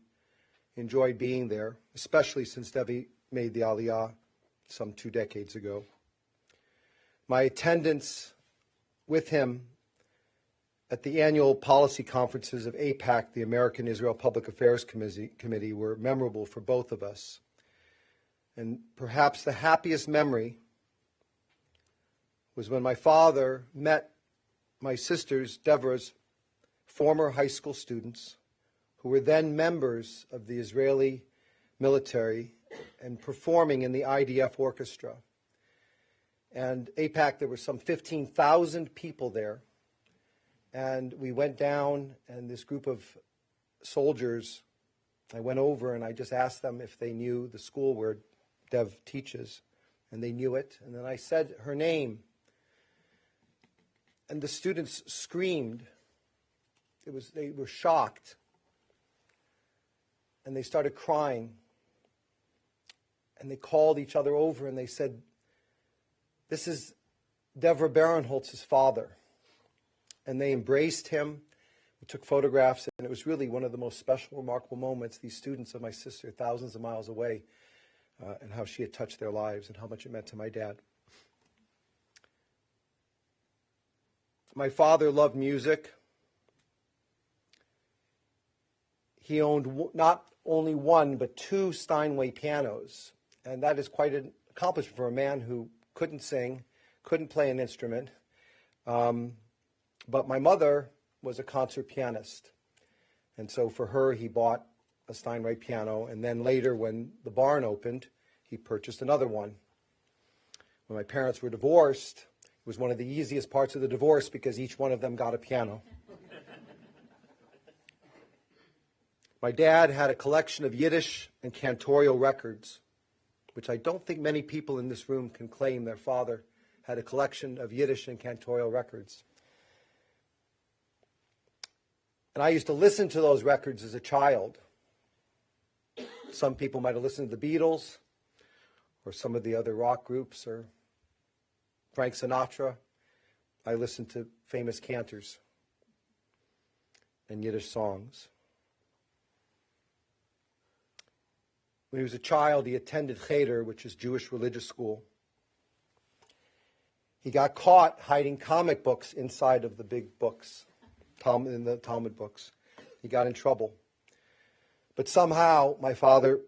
enjoyed being there, especially since Devi made the Aliyah some 2 decades ago. My attendance with him at the annual policy conferences of AIPAC, the American Israel Public Affairs Committee, were memorable for both of us. And perhaps the happiest memory was when my father met my sister's, Deborah's, former high school students who were then members of the Israeli military and performing in the IDF orchestra. And AIPAC, there were some 15,000 people there. And we went down, and this group of soldiers, I went over and I just asked them if they knew the school where Dev teaches, and they knew it. And then I said her name, and the students screamed. They were shocked, and they started crying, and they called each other over, and they said, "This is Deborah Barenholtz's father." And they embraced him. We took photographs, and it was really one of the most special, remarkable moments. These students of my sister, thousands of miles away, and how she had touched their lives and how much it meant to my dad. My father loved music. He owned not only one, but 2 Steinway pianos. And that is quite an accomplishment for a man who couldn't sing, couldn't play an instrument. But my mother was a concert pianist. And so for her, he bought a Steinway piano. And then later, when the barn opened, he purchased another one. When my parents were divorced, it was one of the easiest parts of the divorce because each one of them got a piano. My dad had a collection of Yiddish and cantorial records, which I don't think many people in this room can claim their father had a collection of Yiddish and cantorial records. And I used to listen to those records as a child. Some people might have listened to the Beatles or some of the other rock groups or Frank Sinatra. I listened to famous cantors and Yiddish songs. When he was a child, he attended Cheder, which is Jewish religious school. He got caught hiding comic books inside of the big books, in the Talmud books. He got in trouble. But somehow, my father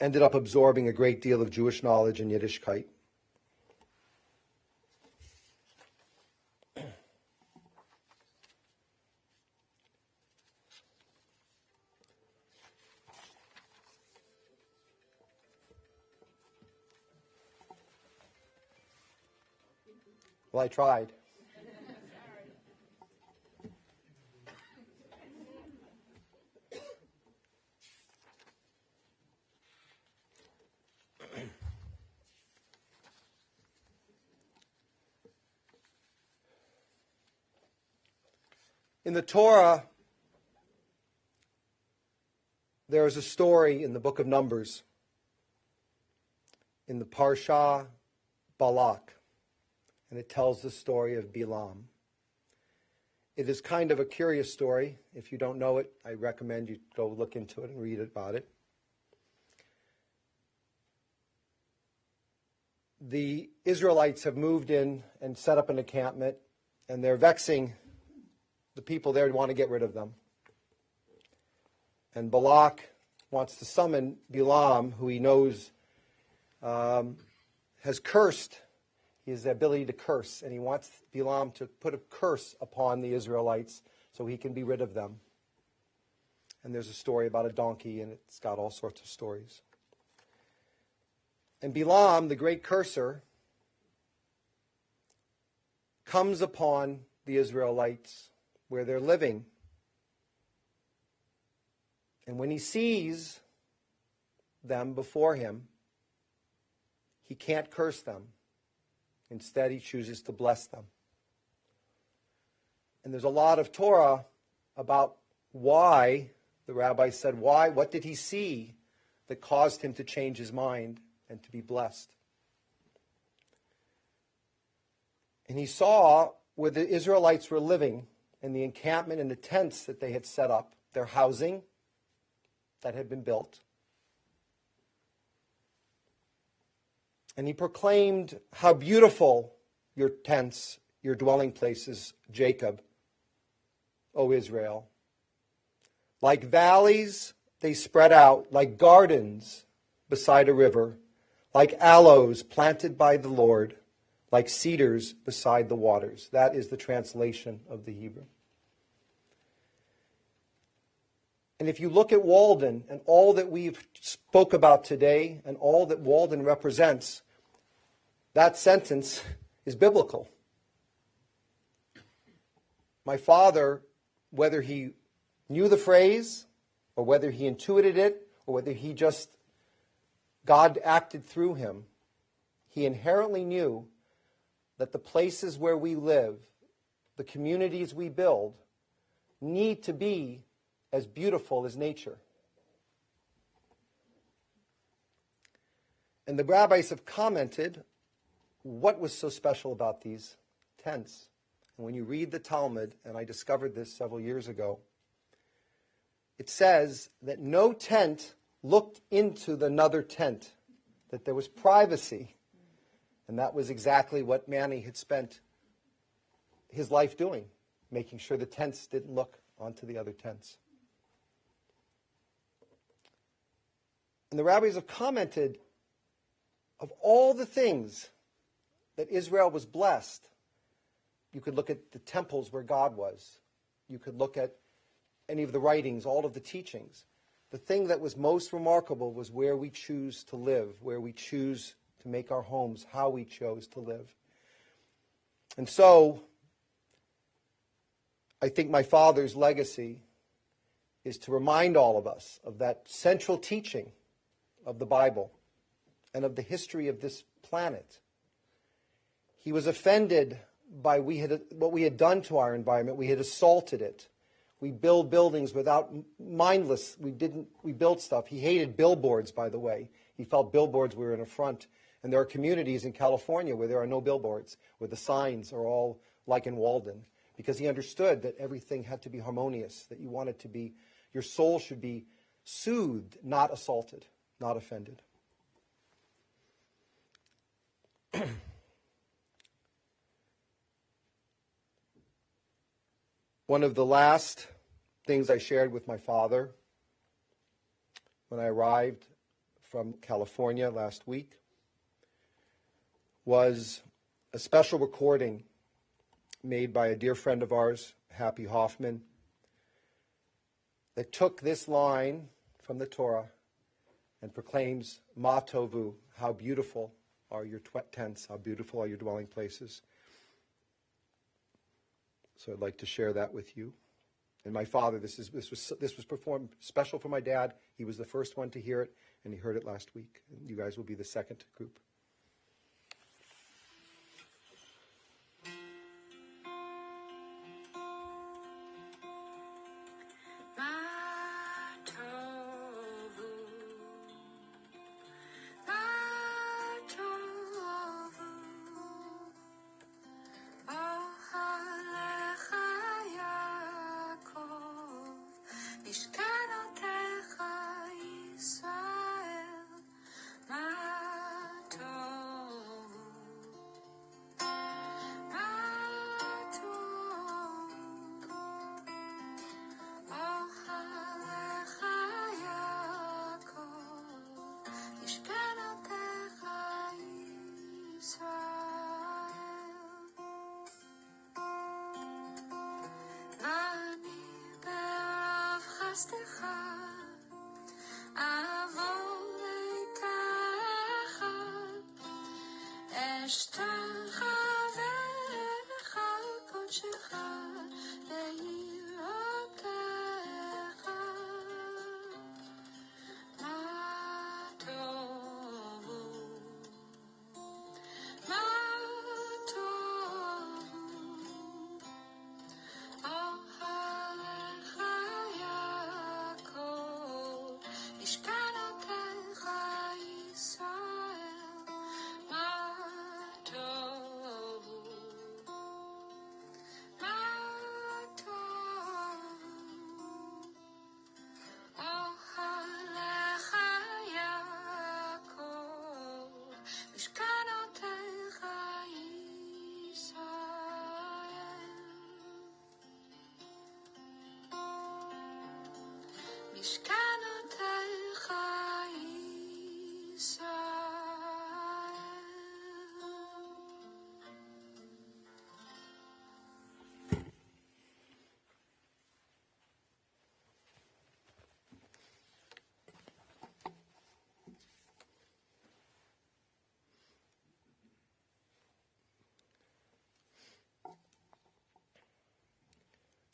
ended up absorbing a great deal of Jewish knowledge and Yiddishkeit. Well, I tried. In the Torah, there is a story in the book of Numbers, in the Parsha Balak, and it tells the story of Bilam. It is kind of a curious story. If you don't know it, I recommend you go look into it and read about it. The Israelites have moved in and set up an encampment, and they're vexing the people there and want to get rid of them. And Balak wants to summon Bilam, who he knows has cursed. He has the ability to curse, and he wants Bilam to put a curse upon the Israelites so he can be rid of them. And there's a story about a donkey, and it's got all sorts of stories. And Bilam, the great curser, comes upon the Israelites where they're living. And when he sees them before him, he can't curse them. Instead, he chooses to bless them. And there's a lot of Torah about why, the rabbi said, why, what did he see that caused him to change his mind and to be blessed? And he saw where the Israelites were living in the encampment and the tents that they had set up, their housing that had been built. And he proclaimed, how beautiful your tents, your dwelling places, Jacob, O Israel. Like valleys, they spread out, like gardens beside a river, like aloes planted by the Lord, like cedars beside the waters. That is the translation of the Hebrew. And if you look at Walden and all that we've spoke about today and all that Walden represents, that sentence is biblical. My father, whether he knew the phrase or whether he intuited it or whether he just, God acted through him, he inherently knew that the places where we live, the communities we build, need to be as beautiful as nature. And the rabbis have commented what was so special about these tents. And when you read the Talmud, and I discovered this several years ago, it says that no tent looked into another tent, that there was privacy. And that was exactly what Manny had spent his life doing, making sure the tents didn't look onto the other tents. And the rabbis have commented, of all the things that Israel was blessed, you could look at the temples where God was. You could look at any of the writings, all of the teachings. The thing that was most remarkable was where we choose to live, where we choose to make our homes, how we chose to live. And so, I think my father's legacy is to remind all of us of that central teaching of the Bible and of the history of this planet. He was offended by what we had done to our environment. We had assaulted it. We build buildings without mindless. We built stuff. He hated billboards, by the way. He felt billboards were an affront. And there are communities in California where there are no billboards, where the signs are all like in Walden, because he understood that everything had to be harmonious, that you wanted to be, your soul should be soothed, not assaulted, not offended. One of the last things I shared with my father when I arrived from California last week was a special recording made by a dear friend of ours, Happy Hoffman, that took this line from the Torah and proclaims, Ma Tovu, how beautiful are your tents, how beautiful are your dwelling places. So I'd like to share that with you. And my father, this was performed special for my dad. He was the first one to hear it, and he heard it last week. And you guys will be the second group.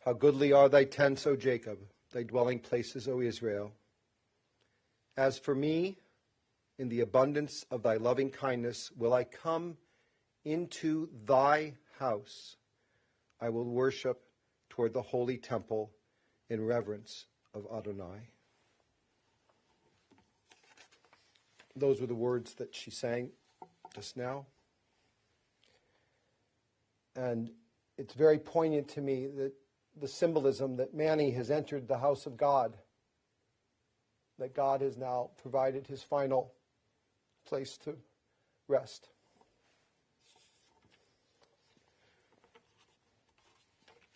How goodly are thy tents, O Jacob, thy dwelling places, O Israel. As for me, in the abundance of thy loving kindness will I come into thy house. I will worship toward the holy temple in reverence of Adonai. Those were the words that she sang just now. And it's very poignant to me that the symbolism that Manny has entered the house of God, that God has now provided his final place to rest.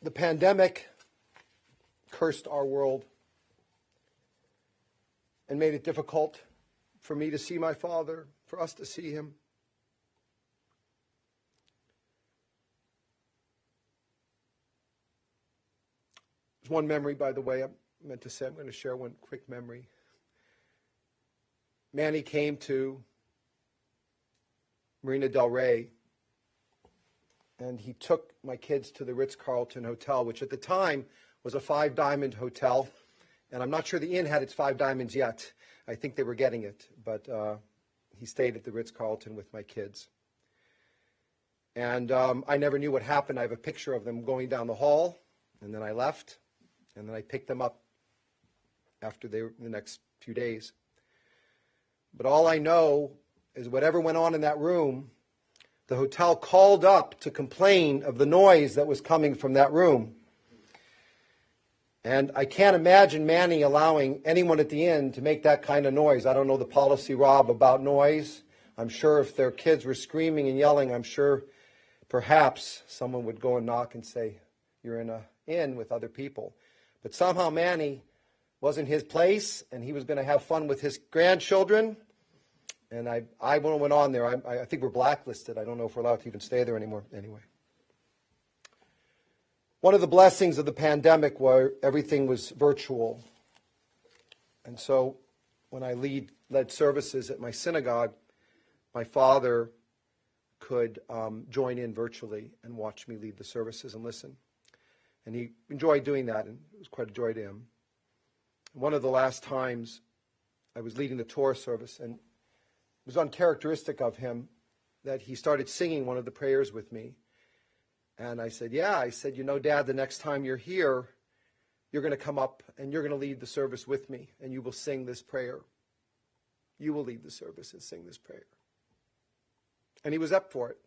The pandemic cursed our world and made it difficult for me to see my father, for us to see him. There's one memory, by the way, I meant to say, I'm going to share one quick memory. Manny came to Marina del Rey, and he took my kids to the Ritz-Carlton Hotel, which at the time was a 5-diamond hotel, and I'm not sure the inn had its 5 diamonds yet. I think they were getting it, but he stayed at the Ritz-Carlton with my kids. And I never knew what happened. I have a picture of them going down the hall, and then I left. And then I picked them up after the next few days. But all I know is whatever went on in that room, the hotel called up to complain of the noise that was coming from that room. And I can't imagine Manny allowing anyone at the inn to make that kind of noise. I don't know the policy, Rob, about noise. I'm sure if their kids were screaming and yelling, I'm sure perhaps someone would go and knock and say, you're in an inn with other people. But somehow Manny wasn't his place, and he was going to have fun with his grandchildren. And I went on there. I think we're blacklisted. I don't know if we're allowed to even stay there anymore. Anyway. One of the blessings of the pandemic was everything was virtual. And so when I led services at my synagogue, my father could join in virtually and watch me lead the services and listen. And he enjoyed doing that, and it was quite a joy to him. One of the last times I was leading the Torah service, and it was uncharacteristic of him that he started singing one of the prayers with me. And I said, you know, Dad, the next time you're here, you're going to come up and you're going to lead the service with me, and you will sing this prayer. You will lead the service and sing this prayer. And he was up for it.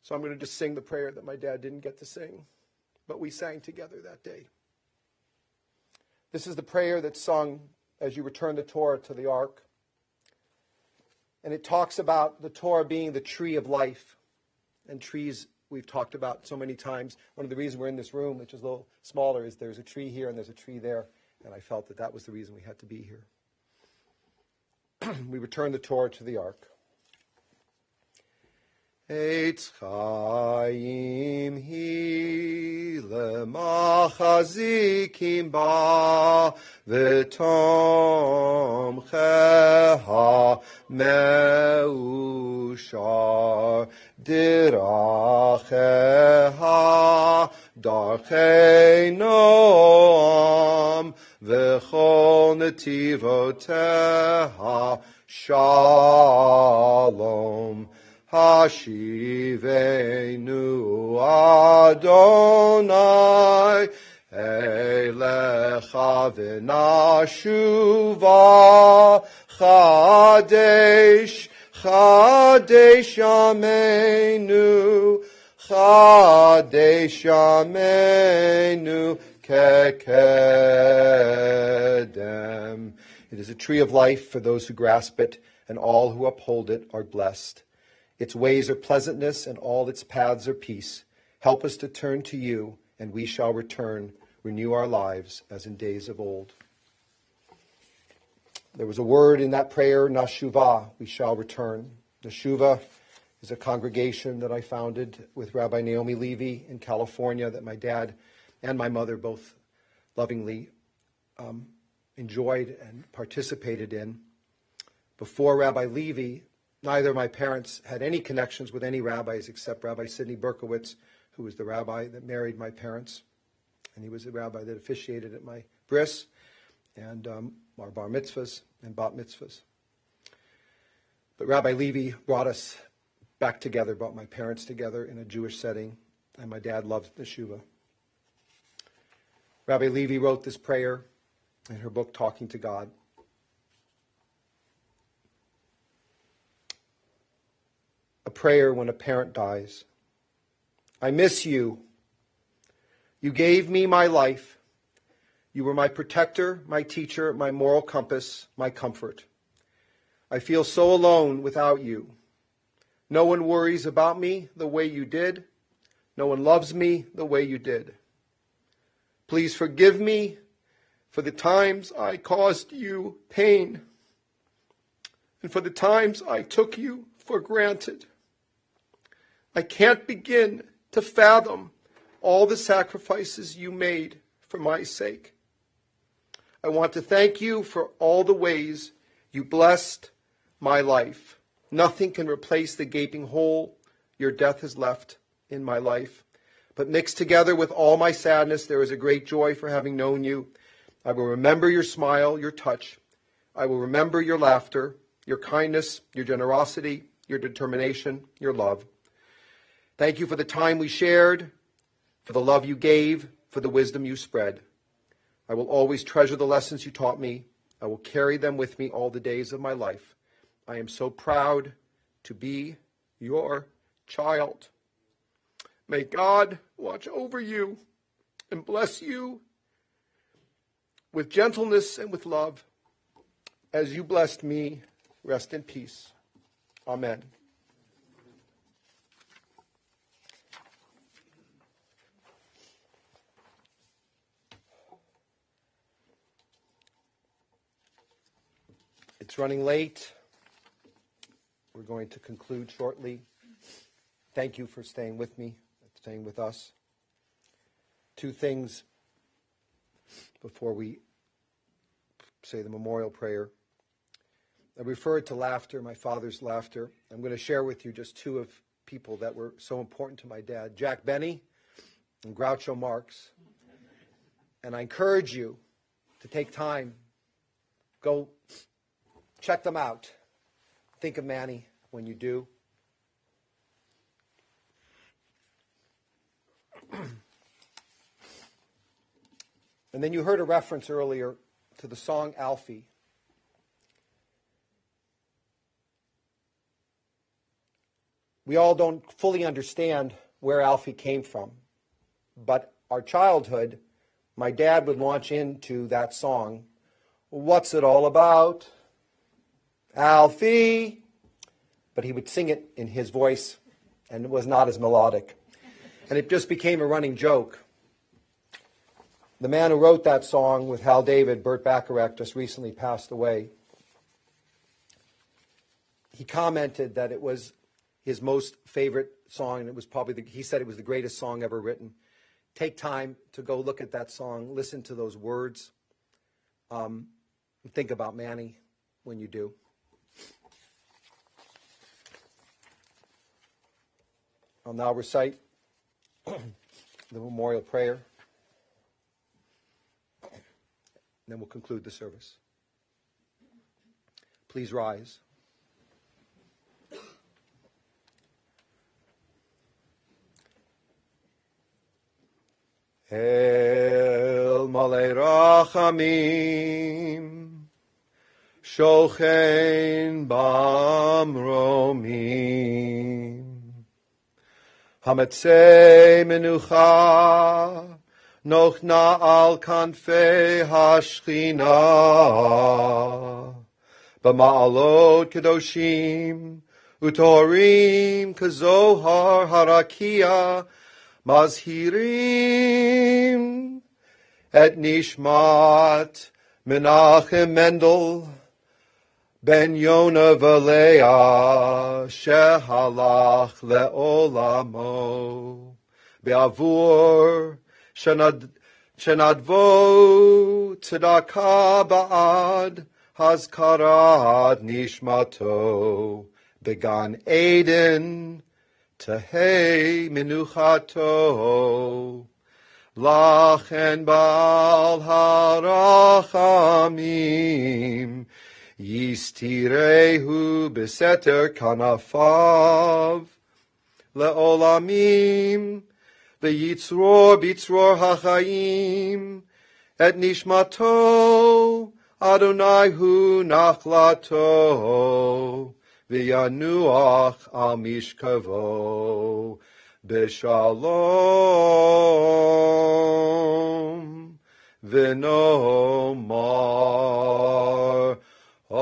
So I'm going to just sing the prayer that my dad didn't get to sing, but we sang together that day. This is the prayer that's sung as you return the Torah to the ark. And it talks about the Torah being the tree of life. And trees we've talked about so many times. One of the reasons we're in this room, which is a little smaller, is there's a tree here and there's a tree there. And I felt that that was the reason we had to be here. We return the Torah to the ark. Eitz Chaim hi lemachazikim ba v'tomcheha meushar diracheha darchei noam v'chol netivoteha shalom. Hashivenu Adonai Elecha v'nashuva Chadesh Chadesh Yameinu Chadesh Yameinu Kekedem. It is a tree of life for those who grasp it, and all who uphold it are blessed. Its ways are pleasantness, and all its paths are peace. Help us to turn to you, and we shall return, renew our lives as in days of old. There was a word in that prayer, Nashuvah, we shall return. Nashuvah is a congregation that I founded with Rabbi Naomi Levy in California that my dad and my mother both lovingly enjoyed and participated in. Before Rabbi Levy, neither of my parents had any connections with any rabbis except Rabbi Sidney Berkowitz, who was the rabbi that married my parents. And he was the rabbi that officiated at my bris and our bar mitzvahs and bat mitzvahs. But Rabbi Levy brought us back together, brought my parents together in a Jewish setting, and my dad loved Neshuvah. Rabbi Levy wrote this prayer in her book, Talking to God. A prayer when a parent dies. I miss you. You gave me my life. You were my protector, my teacher, my moral compass, my comfort. I feel so alone without you. No one worries about me the way you did. No one loves me the way you did. Please forgive me for the times I caused you pain and for the times I took you for granted. I can't begin to fathom all the sacrifices you made for my sake. I want to thank you for all the ways you blessed my life. Nothing can replace the gaping hole your death has left in my life. But mixed together with all my sadness, there is a great joy for having known you. I will remember your smile, your touch. I will remember your laughter, your kindness, your generosity, your determination, your love. Thank you for the time we shared, for the love you gave, for the wisdom you spread. I will always treasure the lessons you taught me. I will carry them with me all the days of my life. I am so proud to be your child. May God watch over you and bless you with gentleness and with love as you blessed me. Rest in peace. Amen. It's running late. We're going to conclude shortly. Thank you for staying with me, staying with us. Two things before we say the memorial prayer. I referred to laughter, my father's laughter. I'm going to share with you just two of people that were so important to my dad. Jack Benny and Groucho Marx. And I encourage you to take time, go check them out. Think of Manny when you do. And then you heard a reference earlier to the song Alfie. We all don't fully understand where Alfie came from, but our childhood, my dad would launch into that song. What's it all about? Alfie. But he would sing it in his voice, and it was not as melodic. And it just became a running joke. The man who wrote that song with Hal David, Burt Bacharach, just recently passed away. He commented that it was his most favorite song, and it was probably, he said it was the greatest song ever written. Take time to go look at that song, listen to those words, and think about Manny when you do. I'll now recite the memorial prayer, and then we'll conclude the service. Please rise. El malei rachamim, shochen bamromim, hametzei menucha, nochna al kanfei hashchina, b'ma'alot kedoshim, utorim kazohar harakia, mazhirim et nishmat Menachem Mendel ben Yona v'Leah shehalach le'olamo be'avur shenadvo tzedakah ba'ad hazkarat nishmato began Eden Tehei menuchato lachen bal harachamim yistirehu beseter kanafav leolamim veyitzror bitzror hachayim et nishmato Adonai hu nachlato V'yanuach al mishkavo b'shalom v'nomar Amen.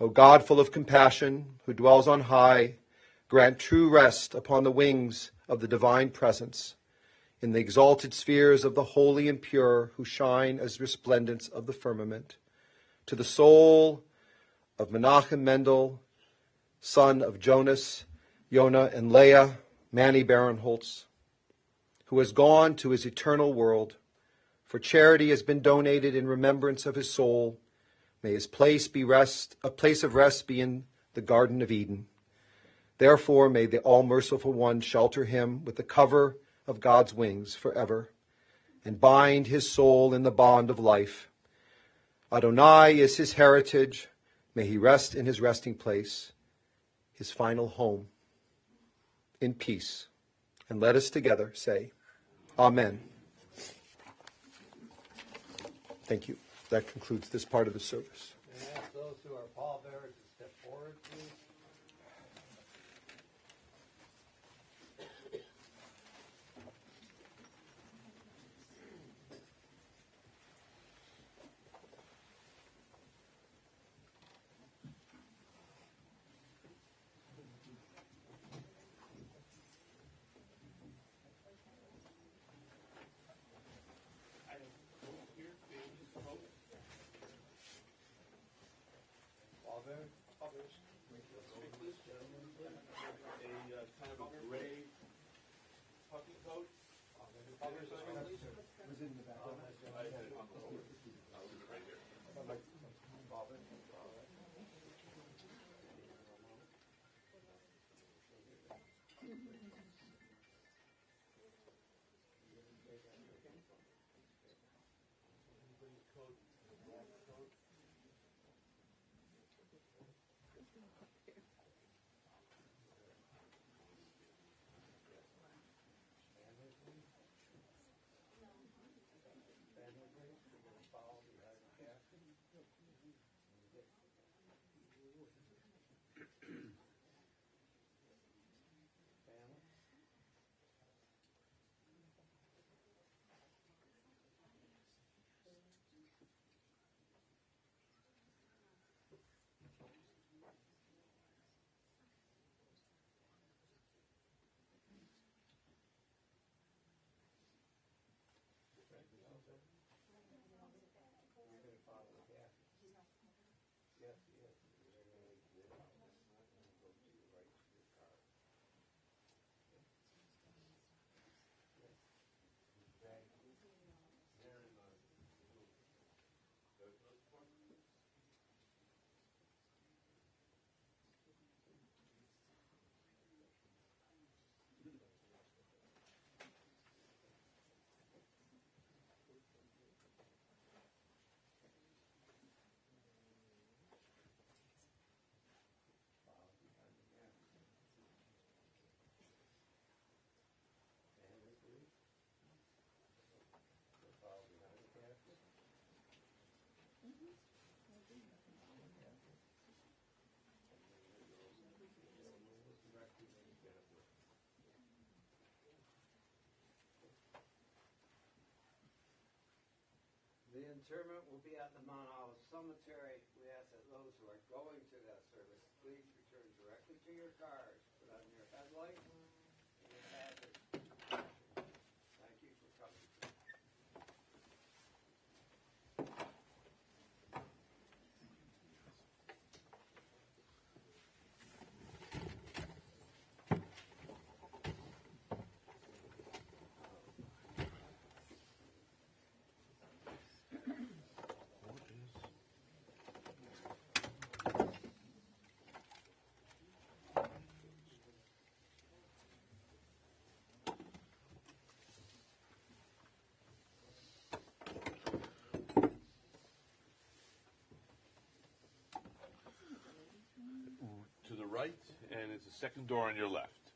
O God, full of compassion, who dwells on high, grant true rest upon the wings of the divine presence, in the exalted spheres of the holy and pure who shine as resplendence of the firmament, to the soul of Menachem Mendel, son of Jonas, Yonah, and Leah, Manny Barenholtz, who has gone to his eternal world, for charity has been donated in remembrance of his soul. May his place be a place of rest be in the Garden of Eden. Therefore, may the all-merciful one shelter him with the cover of God's wings forever, and bind his soul in the bond of life. Adonai is his heritage. May he rest in his resting place, his final home, in peace. And let us together say, Amen. Thank you. That concludes this part of the service. May I ask those who are pallbearers to step forward, please? coat, the black coat. Stand with me. Stand with me. We're going to follow behind the casket. Family. You're going to follow the casket. Yes, yes. You're going to leave it out. It's not going to go to your right to your car. Yes. Bag. There in the follow behind the casket. Stand with me. We'll follow behind the casket. The interment will be at the Mount Olive Cemetery. We ask that those who are going to that service, please return directly to your cars. Put on your headlights and your hazards. Thank you for coming. To the right, and it's the second door on your left.